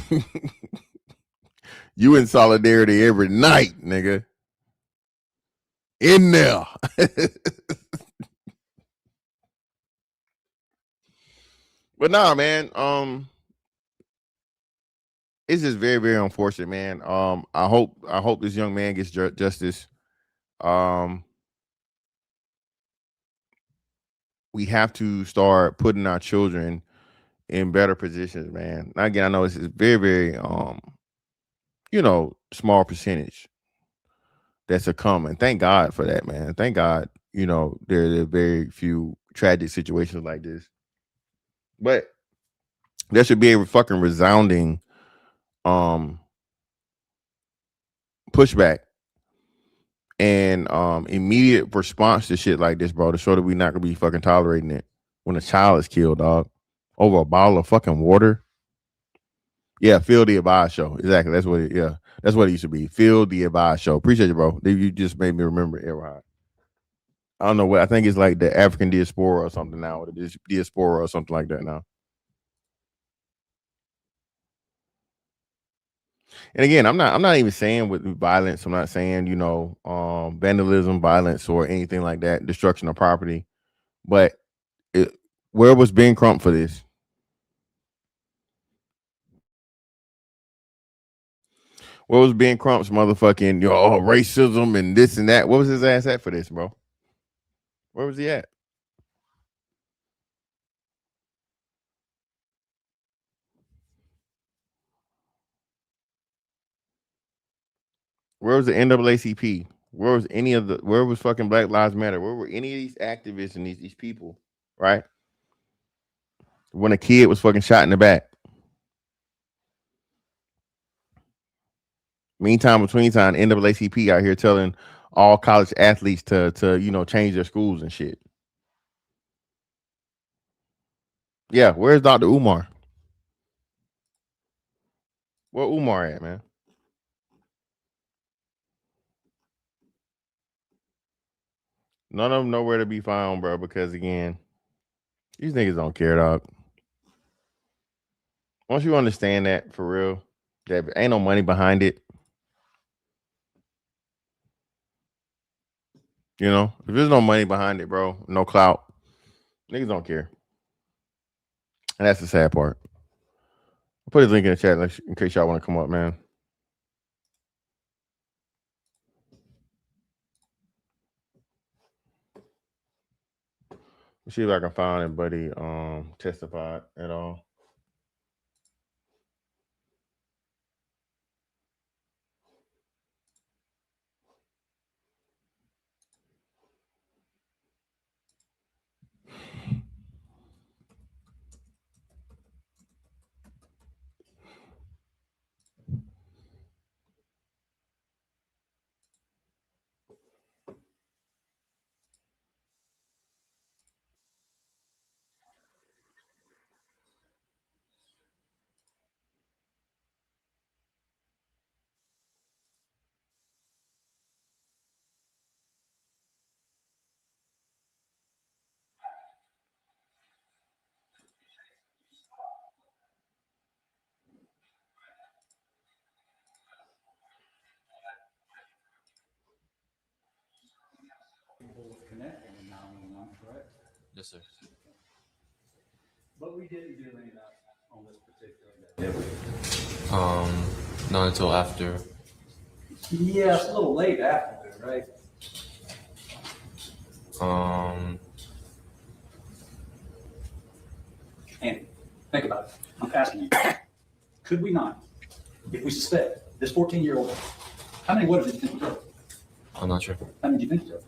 you in solidarity every night, nigga. In there. But nah, man. It's just very, very unfortunate, man. I hope this young man gets justice. We have to start putting our children in better positions, man. Now, again, I know it's very, very small percentage that succumb, and thank God for that, man. Thank God, there are very few tragic situations like this. But there should be a fucking resounding pushback and immediate response to shit like this, bro, to show that we're not gonna be fucking tolerating it when a child is killed, dog, over a bottle of fucking water. Yeah, Phil the Advice Show. Exactly. That's what it used to be. Phil the Advice Show. Appreciate you, bro. You just made me remember Errol. I don't know what I think it's like the African diaspora or something now, or the diaspora or something like that now. And again, I'm not even saying with violence. I'm not saying vandalism, violence, or anything like that, destruction of property. But where was Ben Crump for this? Where was Ben Crump's motherfucking racism and this and that? What was his ass at for this, bro? Where was he at? Where was the NAACP? Where was fucking Black Lives Matter? Where were any of these activists and these people, right? When a kid was fucking shot in the back. Meantime, between time, NAACP out here telling all college athletes to change their schools and shit. Yeah, where's Dr. Umar? Where Umar at, man? None of them nowhere to be found, bro, because again, these niggas don't care, dog. Once you understand that for real, that ain't no money behind it. If there's no money behind it, bro, no clout, niggas don't care. And that's the sad part. I'll put his link in the chat in case y'all want to come up, man. Let's see if I can find anybody testified at all. Yes, sir. But we didn't do any of that on this particular day. Not until after. Yeah, it's a little late after, right? Andy, think about it. I'm asking you. Could we not, if we suspect this 14-year-old, how many waters did you think he took? I'm not sure. How many do you think he took?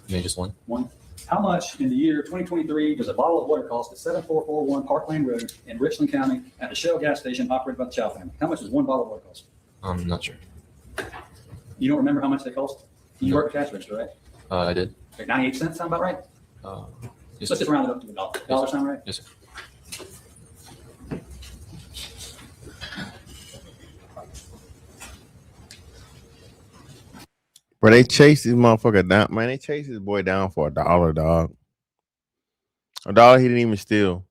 Maybe just one. One. How much in the year 2023 does a bottle of water cost at 7441 Parkland Road in Richland County at a Shell gas station operated by the Chow family? How much does one bottle of water cost? I'm not sure. You don't remember how much they cost? You No. work at cash register, right? I did. Okay, 98 cents sound about right? Yes, Let's just round it up to $1. Dollar sound right? Yes, sir. Bro, they chase this motherfucker down. Man, they chase this boy down for $1, dog. $1 he didn't even steal.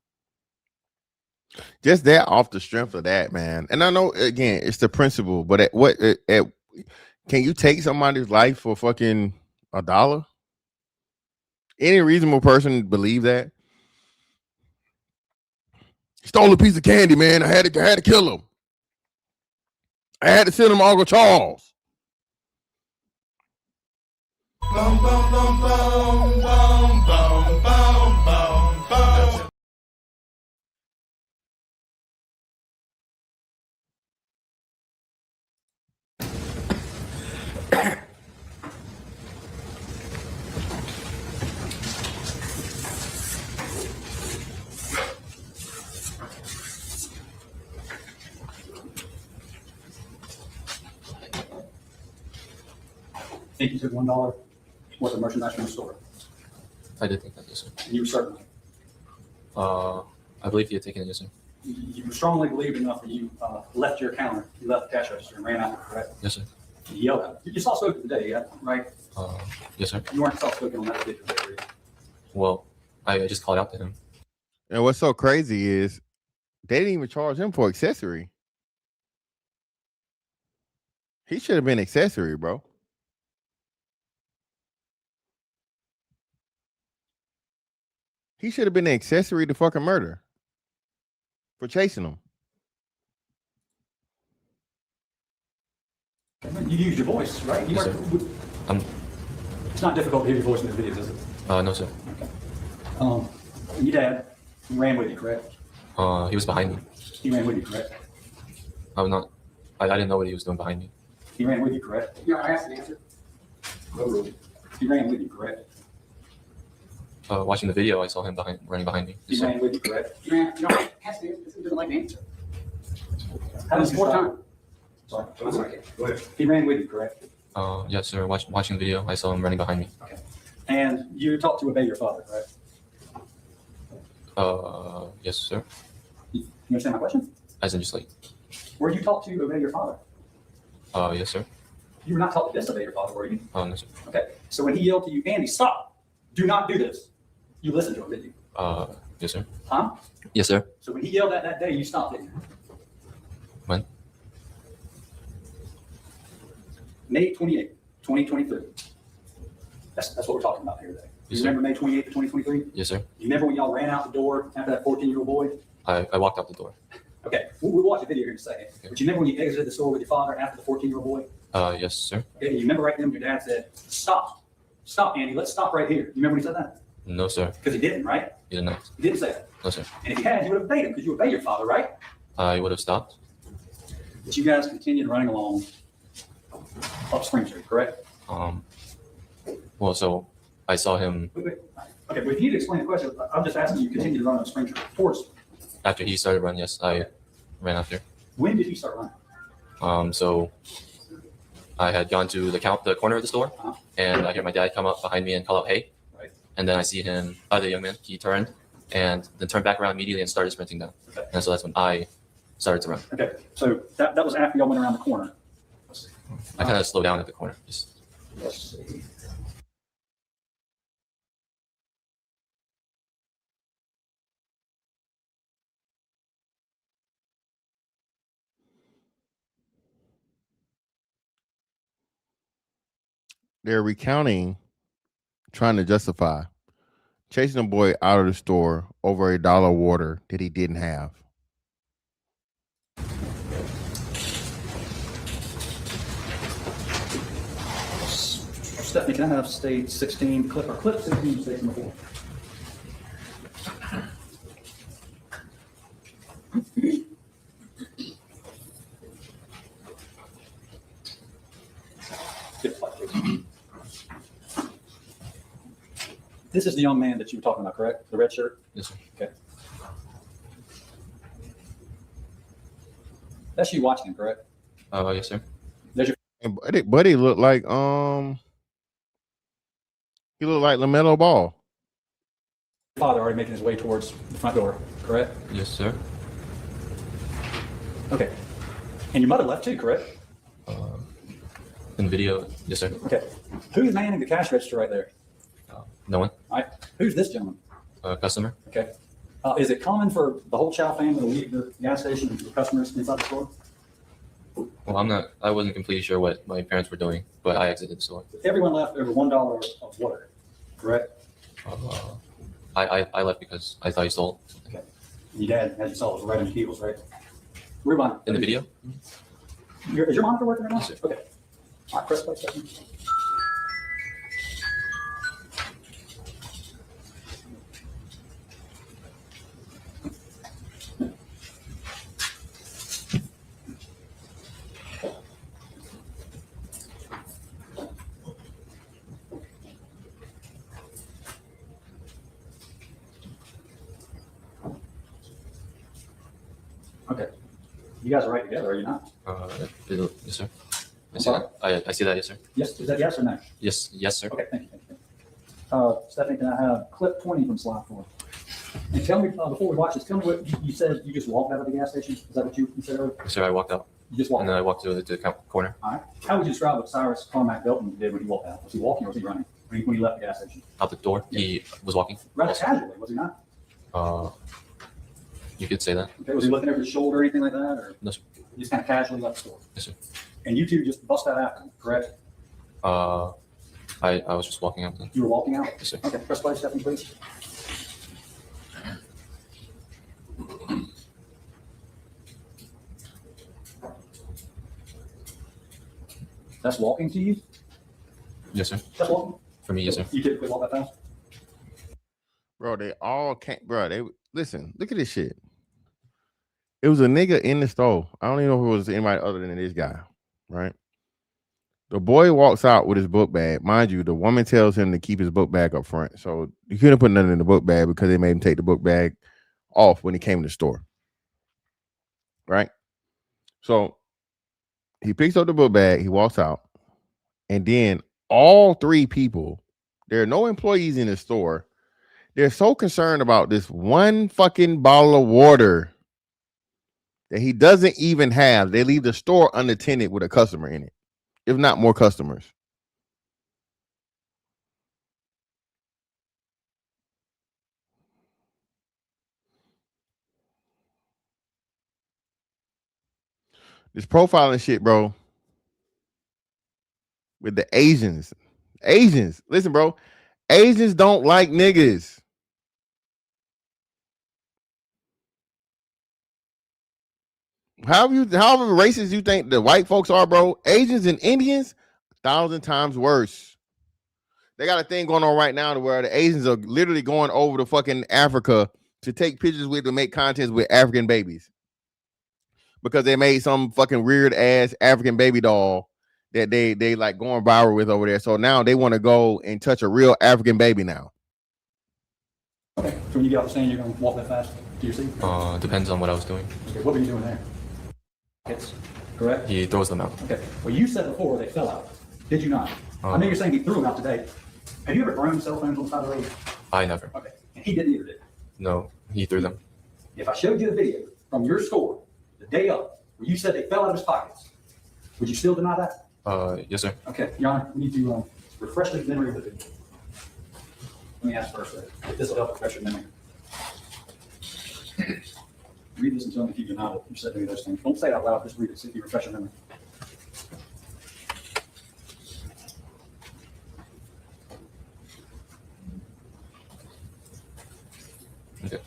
Just that off the strength of that, man. And I know again, it's the principle, but can you take somebody's life for fucking $1? Any reasonable person believe that? He stole a piece of candy, man. I had to kill him. I had to send him to Uncle Charles. Bum, bum, bum, bum, bum, bum, bum, bum, bum. Think you took $1 worth of merchandise from the store? I did think that. Yes, sir. And you were certain. I believe he had taken it. Yes, sir. You strongly believed enough that you left your counter, you left the cash register and ran out, correct? Yes, sir. You yelled at him. You saw spoken today, yeah, right? Yes, sir. You weren't soft spoken on that particular day, were you? Well, I just called out to him. And what's so crazy is they didn't even charge him for accessory. He should have been accessory, bro. He should have been an accessory to fucking murder for chasing him. You used your voice, right? You Yes, weren't- It's not difficult to hear your voice in the videos, is it? No, sir. Okay. Your dad ran with you, correct? He was behind me. He ran with you, correct? I was not. I didn't know what he was doing behind me. He ran with you, correct? Yeah, I asked the answer. He ran with you, correct? Watching the video, I saw him running behind me. He Yes, sir. ran with you, correct? You ran, you know, ask the answer. This doesn't like the answer. How does more time? Sorry. Go ahead. He ran with you, correct? Yes, sir. Watching the video, I saw him running behind me. Okay. And you taught to obey your father, correct? Yes, sir. You understand my question? As in just like, Were you taught to obey your father? yes, sir. You were not taught to disobey your father, were you? No, sir. Okay. So when he yelled to you, Andy, stop! Do not do this. You listened to him, didn't you? Yes, sir. Huh? Yes, sir. So when he yelled that day, you stopped, didn't you? When? May 28th, 2023. That's what we're talking about here today. You Yes, sir. remember May 28th, 2023? Yes, sir. You remember when y'all ran out the door after that 14-year-old boy? I walked out the door. Okay, we'll watch a video here in a second. But you remember when you exited the store with your father after the 14-year-old boy? Yes, sir. Okay, you remember right then when your dad said, stop, Andy, let's stop right here. You remember when he said that? No, sir. Because he didn't, right? He did not. He didn't say that. No, sir. And if he had, you would have obeyed him because you obey your father, right? I would have stopped. But you guys continued running along up Spring Street, correct? Well, so I saw him Wait. Okay, but if you need to explain the question, I'm just asking you continue to run up Spring Street towards. after he started running. Yes, I ran after. When did he start running? So I had gone to the corner of the store, Uh-huh. and I hear my dad come up behind me and call out, "Hey!" Right. And then I see him, the young man. He turned and then turned back around immediately and started sprinting down. Okay. And so that's when I started to run. Okay, so that was after y'all went around the corner. I kind of slowed down at the corner. Just Let's see. They're recounting, trying to justify chasing a boy out of the store over $1 water that he didn't have. Stephanie, can I have state 16 clip or clip 16 state number 4? This is the young man that you were talking about, correct? The red shirt? Yes, sir. Okay. That's you watching him, correct? Yes, sir. There's your And Buddy looked like he looked like LaMelo Ball. father already making his way towards the front door, correct? Yes, sir. Okay. And your mother left too, correct? In the video, yes, sir. Okay. Who's manning the cash register right there? No one. All right. Who's this gentleman? Customer. Okay. Is it common for the whole Chow family to leave the gas station and the customers inside the store? Well, I wasn't completely sure what my parents were doing, but I exited the store. Everyone left over $1 of water, correct? I left because I thought he stole. Okay. Your dad, as you saw, was right in the heels, right? Rewind. In the video? Is your monitor working right now? Yes, sir. Okay. All right, press play second. Okay. You guys are right together, are you not? Yes, sir. I see that. I see that, yes, sir. Yes. Is that yes or no? Yes, sir. Okay, thank you. Stephanie, can I have clip 20 from slide 4? And tell me, before we watch this, tell me what you said. You just walked out of the gas station. Is that what you said earlier? Yes, sir. I walked out. You just walked And then out. I walked to the corner. All right. How would you describe what Cyrus Carmack-Belton did when he walked out? Was he walking or was he running when he left the gas station? Out the door. He was walking. Rather casually, was he not? You could say that. Okay. Was he looking over his shoulder or anything like that? Or No, sir. he just kind of casually left the store? Yes, sir. And you two just bust out after him, correct? I was just walking out then. You were walking out? Yes, sir. Okay. Press play, Stephanie, please. That's walking to you? Yes, sir. That's walking? For me, yes, sir. You typically walk that fast? Bro, they all can't, bro. They listen, look at this shit. It was a nigga in the store. I don't even know if it was anybody other than this guy, right? The boy walks out with his book bag. Mind you, the woman tells him to keep his book bag up front. So he couldn't put nothing in the book bag because they made him take the book bag off when he came to the store. Right? So he picks up the book bag, he walks out, and then all three people, there are no employees in the store. They're so concerned about this one fucking bottle of water that he doesn't even have. They leave the store unattended with a customer in it, if not more customers. This profiling shit, bro, with the Asians. Asians, listen, bro. Asians don't like niggas. However racist you think the white folks are, bro, Asians and Indians, 1,000 times worse. They got a thing going on right now to where the Asians are literally going over to fucking Africa to take pictures with, to make contents with African babies. Because they made some fucking weird ass African baby doll that they like going viral with over there. So now they want to go and touch a real African baby now. Okay. So when you get off the stand, you're going to walk that fast to your seat? Depends on what I was doing. Okay. What were you doing there? Yes. Correct? He throws them out. Okay. Well, you said before they fell out. Did you not? I know you're saying he threw them out today. Have you ever thrown cell phones on the side of the road? I never. Okay. And he didn't either, did he? No, he threw them. If I showed you the video from your store the day of, where you said they fell out of his pockets, would you still deny that? Yes, sir. Okay, Your Honor, we need to refresh the memory of the video. Let me ask first, if this will help refresh your memory. Read this and tell me if you deny it. You said any of those things. Don't say it out loud, just read it, see if you refresh your memory.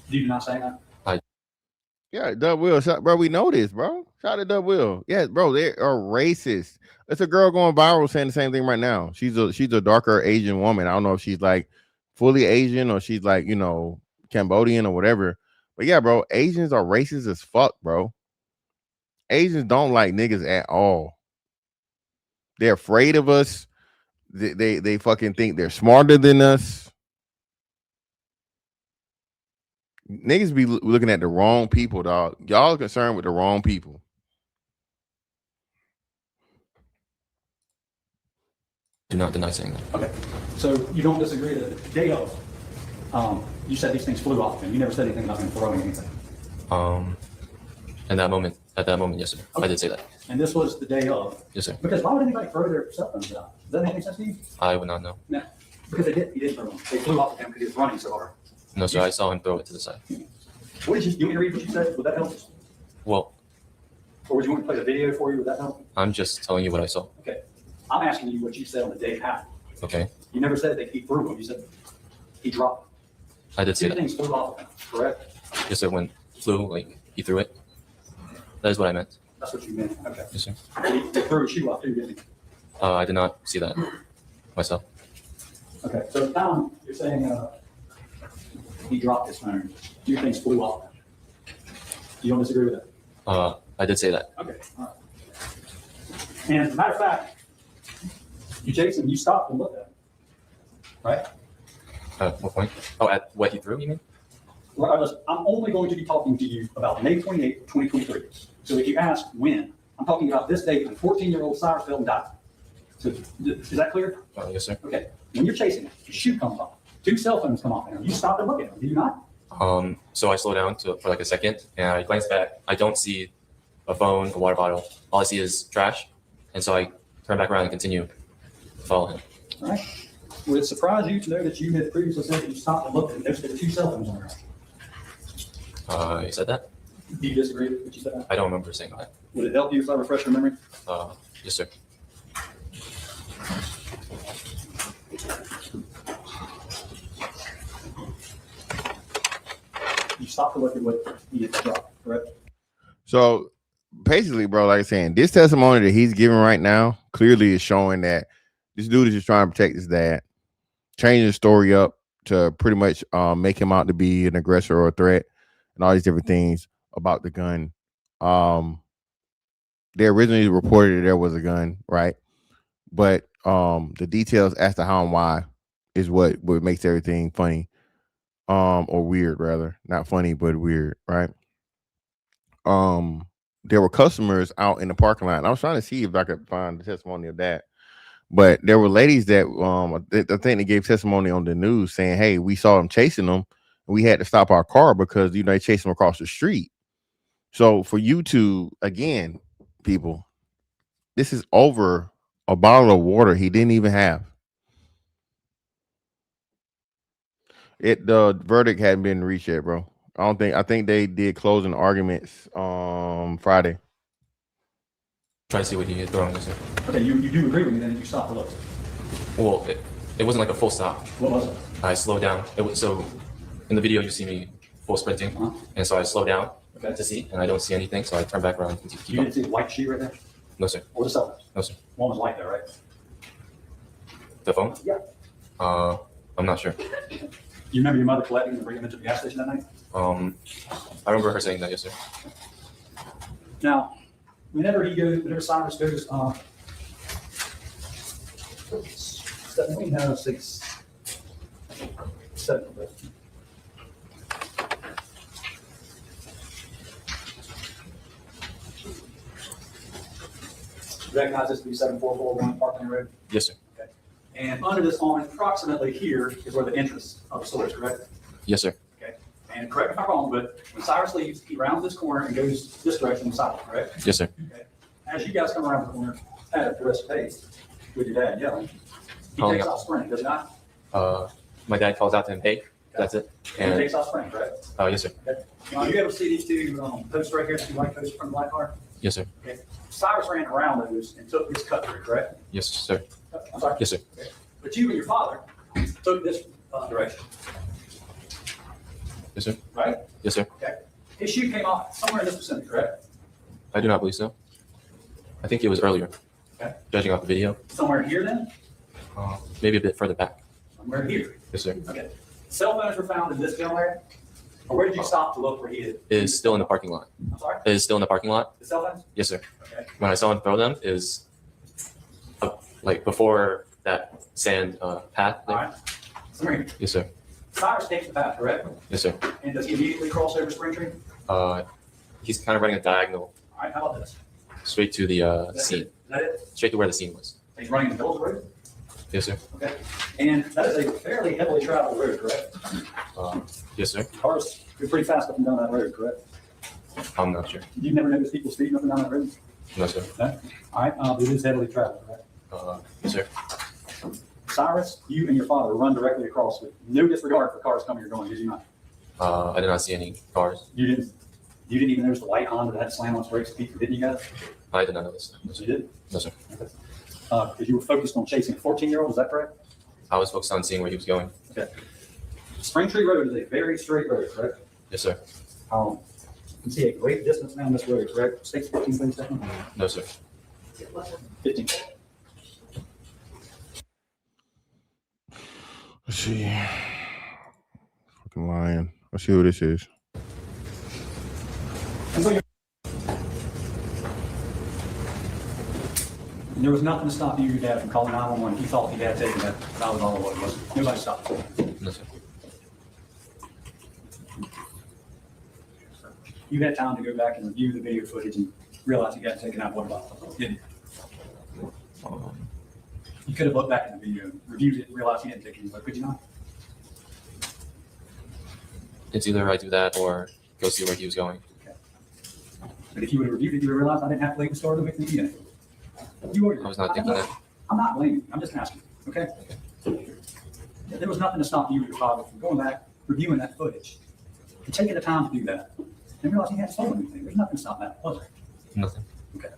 Do you not say that? Yeah, Dub Will. Bro, we know this, bro. Shout out to Dub Will. Yeah, bro, they are racist. It's a girl going viral saying the same thing right now. She's a darker Asian woman. I don't know if she's like fully Asian or she's like, Cambodian or whatever. But yeah, bro, Asians are racist as fuck, bro. Asians don't like niggas at all. They're afraid of us. They fucking think they're smarter than us. Niggas be looking at the wrong people, dog. Y'all are concerned with the wrong people. Do not deny saying that. Okay. So you don't disagree that the day of, you said these things flew off, and you never said anything about them throwing anything. At that moment, yes, sir. Okay. I did say that. And this was the day of. Yes, sir. Because why would anybody throw their cell phones out? Does that make any sense to you? I would not know. No. Because they did. He did throw them. They flew off of him because he was running so hard. No, sir. I saw him throw it to the side. What did you want me to read what you said? Would that help? Well, Or would you want me to play the video for you? Would that help? I'm just telling you what I saw. Okay. I'm asking you what you said on the day it happened. Okay. You never said that he threw them. You said he dropped them. I did say Two that. things flew off of him, correct? Yes, sir. When flew, like he threw it. That is what I meant. That's what you meant. Okay. Yes, sir. He threw a shoe off too, didn't he? I did not see that myself. Okay. So now you're saying he dropped his phone. Two things flew off of him. You don't disagree with that? I did say that. Okay. All right. And as a matter of fact, Jason, you stopped and looked at him, right? What point? Oh, at what he threw, you mean? Well, I'm only going to be talking to you about May 28, 2023. So if you ask when, I'm talking about this date when 14-year-old Cyrus Belton died. So is that clear? Yes, sir. Okay. When you're chasing him, his shoe comes off. Two cell phones come off him. You stop and look at him, do you not? So I slow down for like a second and I glance back. I don't see a phone, a water bottle. All I see is trash. And so I turn back around and continue to follow him. All right. Would it surprise you to know that you had previously said that you stopped and looked at him? There's two cell phones on there. You said that? Do you disagree with what you said? I don't remember saying that. Would it help you if I refresh your memory? Yes, sir. You stopped to look at what he had dropped, correct? So basically, bro, like I'm saying, this testimony that he's giving right now clearly is showing that this dude is just trying to protect his dad, changing the story up to pretty much make him out to be an aggressor or a threat and all these different things about the gun. They originally reported that there was a gun, right? But the details as to how and why is what makes everything funny. Or weird, rather. Not funny, but weird, right? There were customers out in the parking lot. I was trying to see if I could find the testimony of that. But there were ladies that I think they gave testimony on the news saying, hey, we saw them chasing them and we had to stop our car because they chased them across the street. So for you to, again, people, this is over a bottle of water he didn't even have. The verdict hadn't been reached yet, bro. I think they did closing arguments Friday. Try to see what he had thrown. Yes, sir. Okay, you do agree with me then that you stopped to look? Well, it wasn't like a full stop. What was it? I slowed down. So in the video you see me full sprinting, and so I slow down to see, and I don't see anything, so I turn back around and continue to keep You up. didn't see the white sheet right there? No, sir. Or the cell phone? No, sir. One was white there, right? The phone? Yeah. I'm not sure. You remember your mother collecting and bringing them into the gas station that night? I remember her saying that, yes, sir. Now, whenever Cyrus goes, 1706, 7. Recognize this to be 7441 Parkland Road? Yes, sir. Okay. And under this awning, approximately here is where the entrance of the store is, correct? Yes, sir. Okay. And correct me if I'm wrong, but when Cyrus leaves, he rounds this corner and goes this direction south, correct? Yes, sir. Okay. As you guys come around the corner at a brisk pace with your dad yelling, he Calling takes out. off sprinting, does he not? My dad calls out to him, hey, that's it. And he And takes off sprinting, correct? yes, sir. Okay. Now, you ever see these two posts right here, two white posts from the black car? Yes, sir. Okay. Cyrus ran around those and took his cut through, correct? Yes, sir. I'm sorry? Yes, sir. Okay. But you and your father took this direction. Yes, sir. right? Yes, sir. Okay. His shoe came off somewhere in this vicinity, correct? I do not believe so. I think it was earlier. Okay. Judging off the video. Somewhere here then? Maybe a bit further back. Somewhere here. Yes, sir. Okay. Cell phones were found in this general area? Or where did you stop to look where he It is still in the parking lot. I'm sorry? It is still in the parking lot. The cell phones? Yes, sir. Okay. When I saw him throw them, is like before that sand path All there. right. Somewhere here. Yes, sir. Cyrus takes the path, correct? Yes, sir. And does he immediately cross over Spring Tree? He's kind of running a diagonal All right, how about this? straight to the Is that scene, it? Is that it? straight to where the scene was. He's running in the middle of the road? Yes, sir. Okay. And that is a fairly heavily traveled road, correct? Yes, sir. Cars go pretty fast up and down that road, correct? I'm not sure. You've never noticed people speeding up and down that road? No, sir. No? All right, but it is heavily traveled, right? Yes, sir. Cyrus, you and your father run directly across with no disregard for cars coming or going, did you not? I did not see any cars. You didn't even notice the white Honda that had slam on its brakes, didn't you guys? I did not notice. No, sir. You did? No, sir. Because you were focused on chasing a 14-year-old, is that correct? I was focused on seeing where he was going. Okay. Spring Tree Road is a very straight road, correct? Yes, sir. You can see a great distance down this road, correct? 15, 20 seconds? No, sir. 15. Let's see. Fucking lying. Let's see who this is. And so and there was nothing to stop you or your dad from calling 911. He thought your dad taken that was all it was. Nobody stopped. No, sir. You had time to go back and review the video footage and realize you got taken out water bottle, didn't you? You could have looked back at the video, reviewed it, and realized he didn't take any, but could you not? It's either I do that or go see where he was going. But if you would have reviewed it, you would have realized I didn't have to leave the store to make the video. You were. I was not thinking that. I'm not blaming you. I'm just asking, okay? There was nothing to stop you or your father from going back, reviewing that footage, and taking the time to do that, and realizing he hadn't stolen anything. There's nothing to stop that, was there? Nothing. Okay.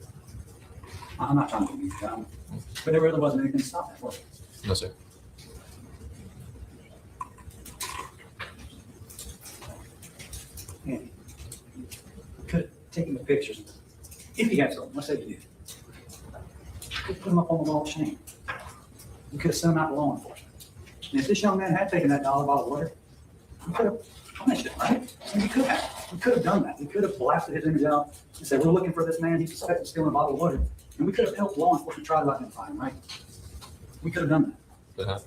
I'm not trying to be mean, but there really wasn't anything to stop that, was there? No, sir. Andy, could have taken the pictures. If you had some, let's say you did. You could put them up on the wall of shame. You could have sent them out to law enforcement. And if this young man had taken that dollar bottle of water, you could have punished him, right? And you could have. You could have done that. You could have blasted his image out and said, we're looking for this man. He's suspected of stealing a bottle of water. And we could have helped law enforcement try to identify him, right? We could have done that. Uh-huh.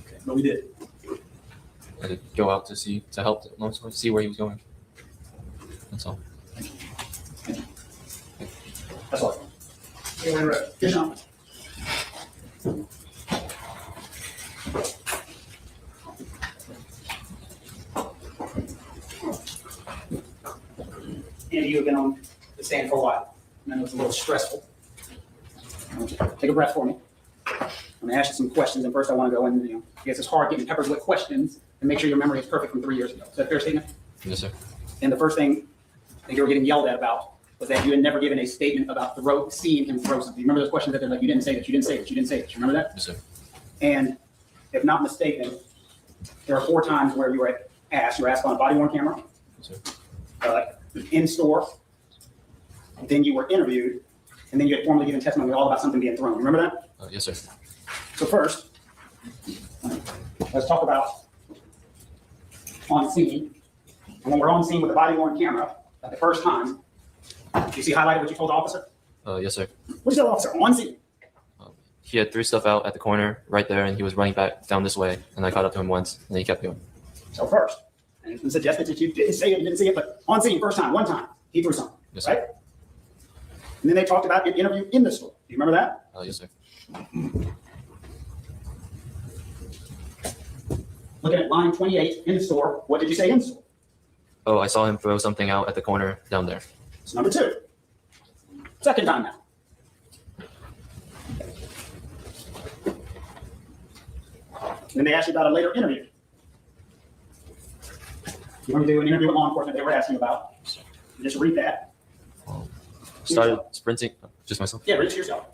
Okay, but we did. I did go out to help see where he was going. That's all. Thank you. That's all. Good job. Andy, you've been on the stand for a while. I know it's a little stressful. Take a breath for me. I'm gonna ask you some questions, and first I want to go in, I guess it's hard getting peppered with questions and make sure your memory is perfect from 3 years ago. Is that a fair statement? Yes, sir. And the first thing that you were getting yelled at about was that you had never given a statement about seeing him throw something. You remember those questions that they're like, you didn't say that, you didn't say that, you didn't say that. You remember that? Yes, sir. And if not mistaken, there are 4 times where you were asked on a body worn camera, Yes, sir. in store, then you were interviewed, and then you had formally given testimony all about something being thrown. Remember that? Yes, sir. So first, let's talk about on scene. And when we're on scene with a body worn camera, at the first time, do you see highlighted what you told the officer? Yes, sir. What did you tell the officer on scene? He had 3 stuff out at the corner right there, and he was running back down this way, and I caught up to him once, and then he kept going. So first, and it suggested that you didn't say it, you didn't see it, but on scene, first time, one time, he threw something, Yes, right? sir. And then they talked about an interview in the store. Do you remember that? Yes, sir. Looking at line 28 in the store, what did you say in the store? Oh, I saw him throw something out at the corner down there. It's number 2. Second time now. And then they asked you about a later interview. You want to do an interview with law enforcement they were asking about. Just read that. Started sprinting. Just myself. Yeah, read it to yourself.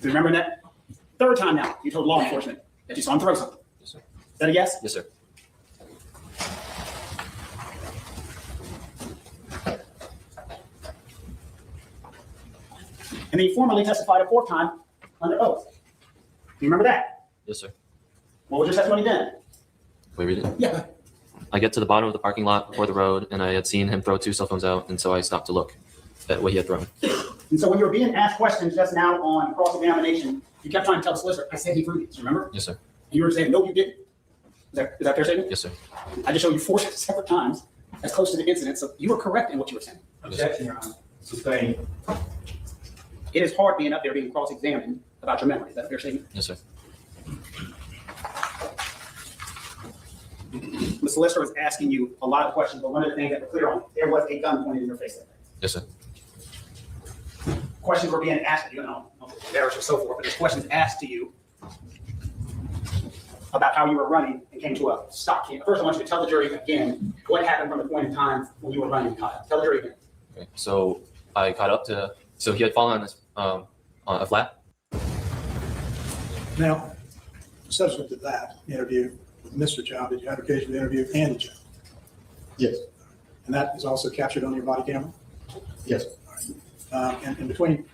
Do you remember that? Third time now, you told law enforcement that you saw him throw something. Yes, sir. Is that a yes? Yes, sir. And then you formally testified a fourth time under oath. Do you remember that? Yes, sir. What was your testimony then? Wait, read it. Yeah. I get to the bottom of the parking lot before the road, and I had seen him throw 2 cell phones out, and so I stopped to look at what he had thrown. And so when you were being asked questions just now on cross-examination, you kept trying to tell the solicitor, I said he threw these, remember? Yes, sir. And you were saying, no, you didn't. Is that fair statement? Yes, sir. I just showed you 4 separate times as close to the incident, so you were correct in what you were saying. Objection, Your Honor. Sustained. It is hard being up there being cross-examined about your memory. Is that a fair statement? Yes, sir. The solicitor was asking you a lot of questions, but one of the things that were clear on, there was a gun pointed in your face that day. Yes, sir. Questions were being asked to you, embarrassed or so forth, but there's questions asked to you about how you were running and came to a stop. First, I want you to tell the jury again what happened from the point in time when you were running and caught up. Tell the jury again. Okay. So I caught up to. So he had fallen on a flat. Now, subsequent to that interview with Mr. Chow, did you have occasion to interview Andy Chow? Yes. And that is also captured on your body camera? Yes. And between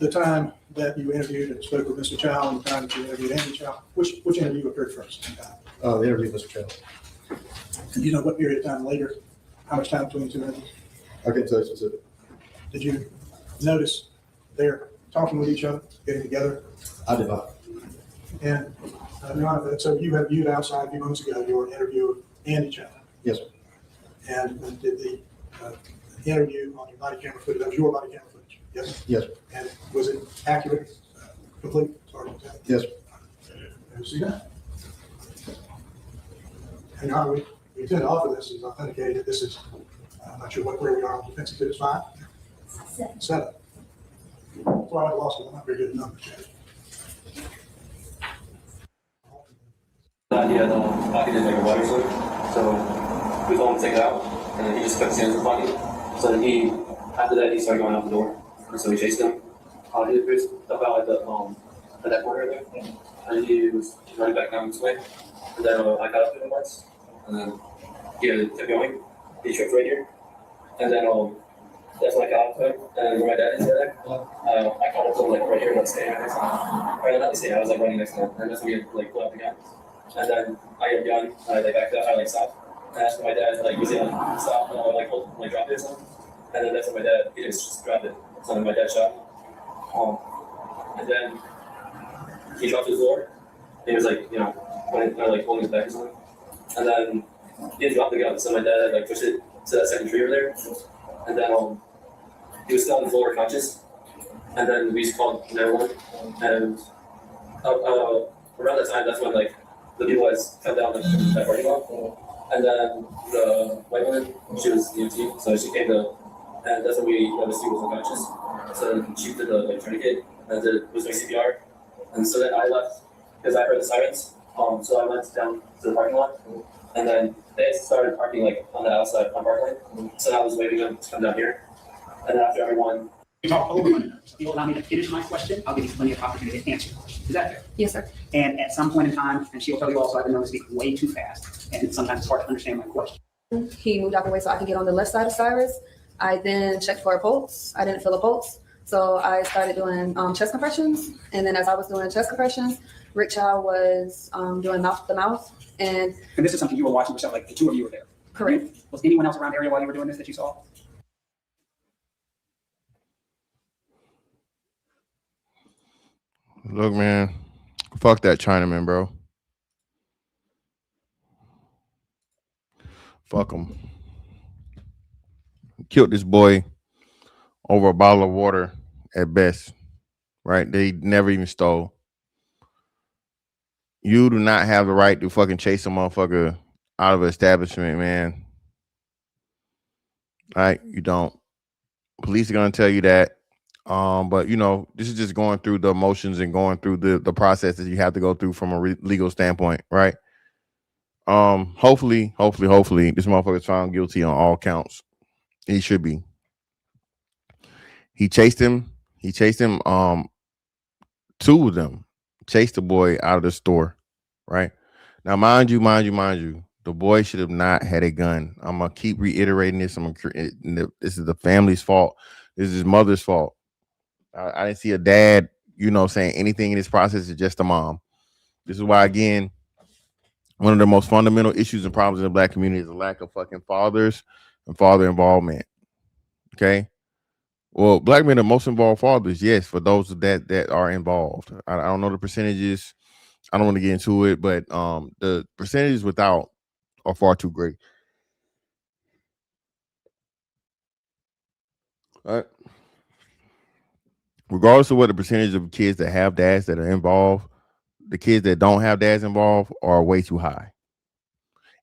the time that you interviewed and spoke with Mr. Chow and the time that you interviewed Andy Chow, which interview occurred first? The interview with Mr. Chow. And do you know what period of time later, how much time between the two interviews? I can't tell you specific. Did you notice they're talking with each other, getting together? I did not. And Your Honor, so you have viewed outside a few months ago your interview with Andy Chow. Yes, sir. And did the interview on your body camera footage, that was your body camera footage? Yes? Yes, sir. And was it accurate, complete? Sorry about that. Yes, sir. Let's see that. And Your Honor, we intend to offer this as authenticated that this is, I'm not sure where we are on defense exhibit 5. 7. Well, I lost it. I'm not very good at numbers. He had pocketed like a water slip, so we told him to take it out, and then he just put his hands in his pocket. So then after that, he started going out the door, and so we chased him. He was about at that corner there, and he was running back down this way. And then I got up to him once, and then he kept going. He tripped right here, and then that's when I got up to him, and where my dad is there, I caught up to him like right here, like standing next to him. Or not standing, I was like running next to him, and that's when he like pulled out the gun. And then I had a gun, I like backed up, I like stopped. And I asked my dad, like, was he like stop, like drop it or something? And then that's when my dad, he just dropped it. So then my dad shot me. And then he dropped his door. He was like, holding his back or something. And then he had dropped the gun, so my dad had like pushed it to that second tree over there. And then he was still on the floor conscious. And then we just called 911. And around that time, that's when like the people had come down that parking lot. And then the white woman, she was EMT, so she came to, and that's when we noticed he was unconscious. So then she did the tourniquet and was doing CPR. And so then I left because I heard the sirens. So I went down to the parking lot, and then they started parking like on the outside on parking lane. So I was waiting for them to come down here. And then after everyone. We talk over one another. So if you allow me to finish my question, I'll give you plenty of opportunity to answer. Is that fair? Yes, sir. And at some point in time, and she'll tell you also, I've been known to speak way too fast, and sometimes it's hard to understand my question. He moved out the way so I could get on the left side of Cyrus. I then checked for a pulse. I didn't feel a pulse. So I started doing chest compressions. And then as I was doing chest compressions, Rick Chow was doing mouth to mouth. And this is something you were watching yourself, like the two of you were there. Correct. Was anyone else around the area while you were doing this that you saw? Look, man, fuck that Chinaman, bro. Fuck him. Killed this boy over a bottle of water at best, right? They never even stole. You do not have the right to fucking chase a motherfucker out of an establishment, man. All right, you don't. Police are gonna tell you that. But this is just going through the emotions and going through the process that you have to go through from a legal standpoint, right? Hopefully, this motherfucker is found guilty on all counts. He should be. He chased him. Two of them chased the boy out of the store, right? Now, mind you, the boy should have not had a gun. I'm gonna keep reiterating this. This is the family's fault. This is his mother's fault. I didn't see a dad, saying anything in this process. Is just a mom. This is why, again, one of the most fundamental issues and problems in the black community is the lack of fucking fathers and father involvement. Okay. Well, black men are most involved fathers, yes, for those that are involved. I don't know the percentages. I don't want to get into it, but the percentages without are far too great. All right. Regardless of what the percentage of kids that have dads that are involved, the kids that don't have dads involved are way too high.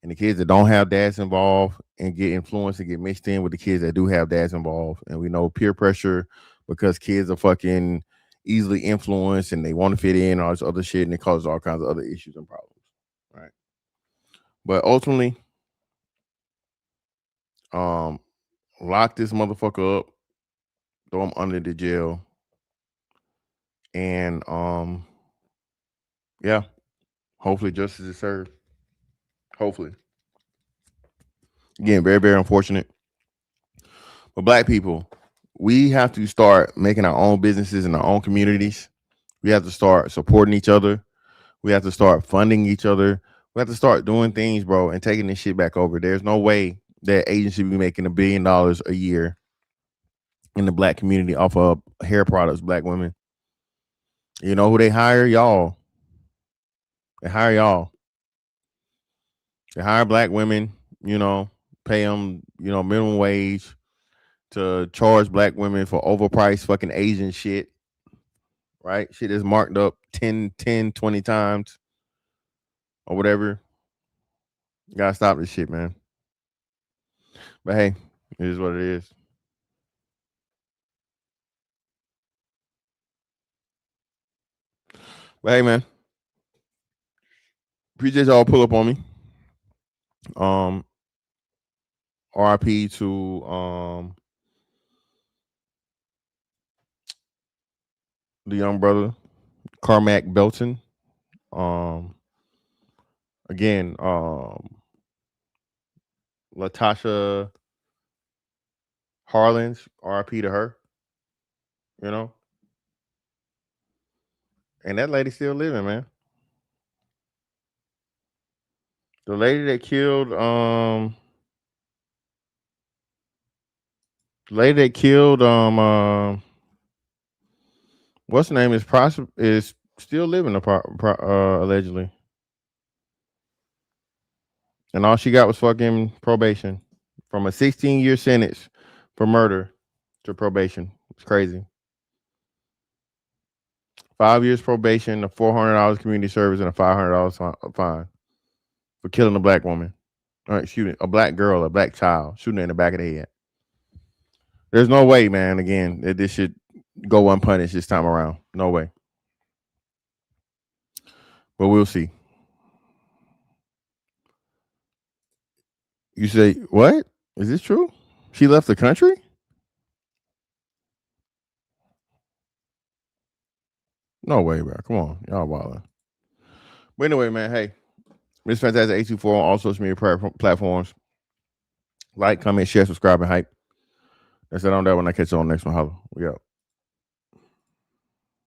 And the kids that don't have dads involved and get influenced and get mixed in with the kids that do have dads involved. And we know peer pressure, because kids are fucking easily influenced and they want to fit in and all this other shit, and it causes all kinds of other issues and problems. Right. But ultimately, lock this motherfucker up, throw him under the jail, and yeah, hopefully justice is served. Hopefully. Again, very, very unfortunate. But black people, we have to start making our own businesses in our own communities. We have to start supporting each other. We have to start funding each other. We have to start doing things, bro, and taking this shit back over. There's no way that agents should be making $1 billion a year in the black community off of hair products, black women. You know who they hire? Y'all. They hire y'all. They hire black women, pay them, minimum wage to charge black women for overpriced fucking Asian shit. Right? Shit is marked up 10, 20 times or whatever. You gotta stop this shit, man. But hey, it is what it is. But hey, man, appreciate y'all pull up on me. RIP to the young brother Carmack-Belton. Again, Latasha Harlins, RIP to her. And that lady still living, man. The lady that killed what's the name is still living allegedly. And all she got was fucking probation, from a 16-year sentence for murder to probation. It's crazy. 5 years probation, a $400 community service, and a $500 fine for killing a black woman. All right, shooting a black girl, a black child, shooting her in the back of the head. There's no way, man, again, that this should go unpunished this time around. No way. But we'll see. You say, what? Is this true? She left the country? No way, bro. Come on. Y'all wildin'. But anyway, man, hey. Miss Fantastic 824 on all social media platforms. Like, comment, share, subscribe, and hype. That's it on that one. I catch you on the next one. Holla. We out.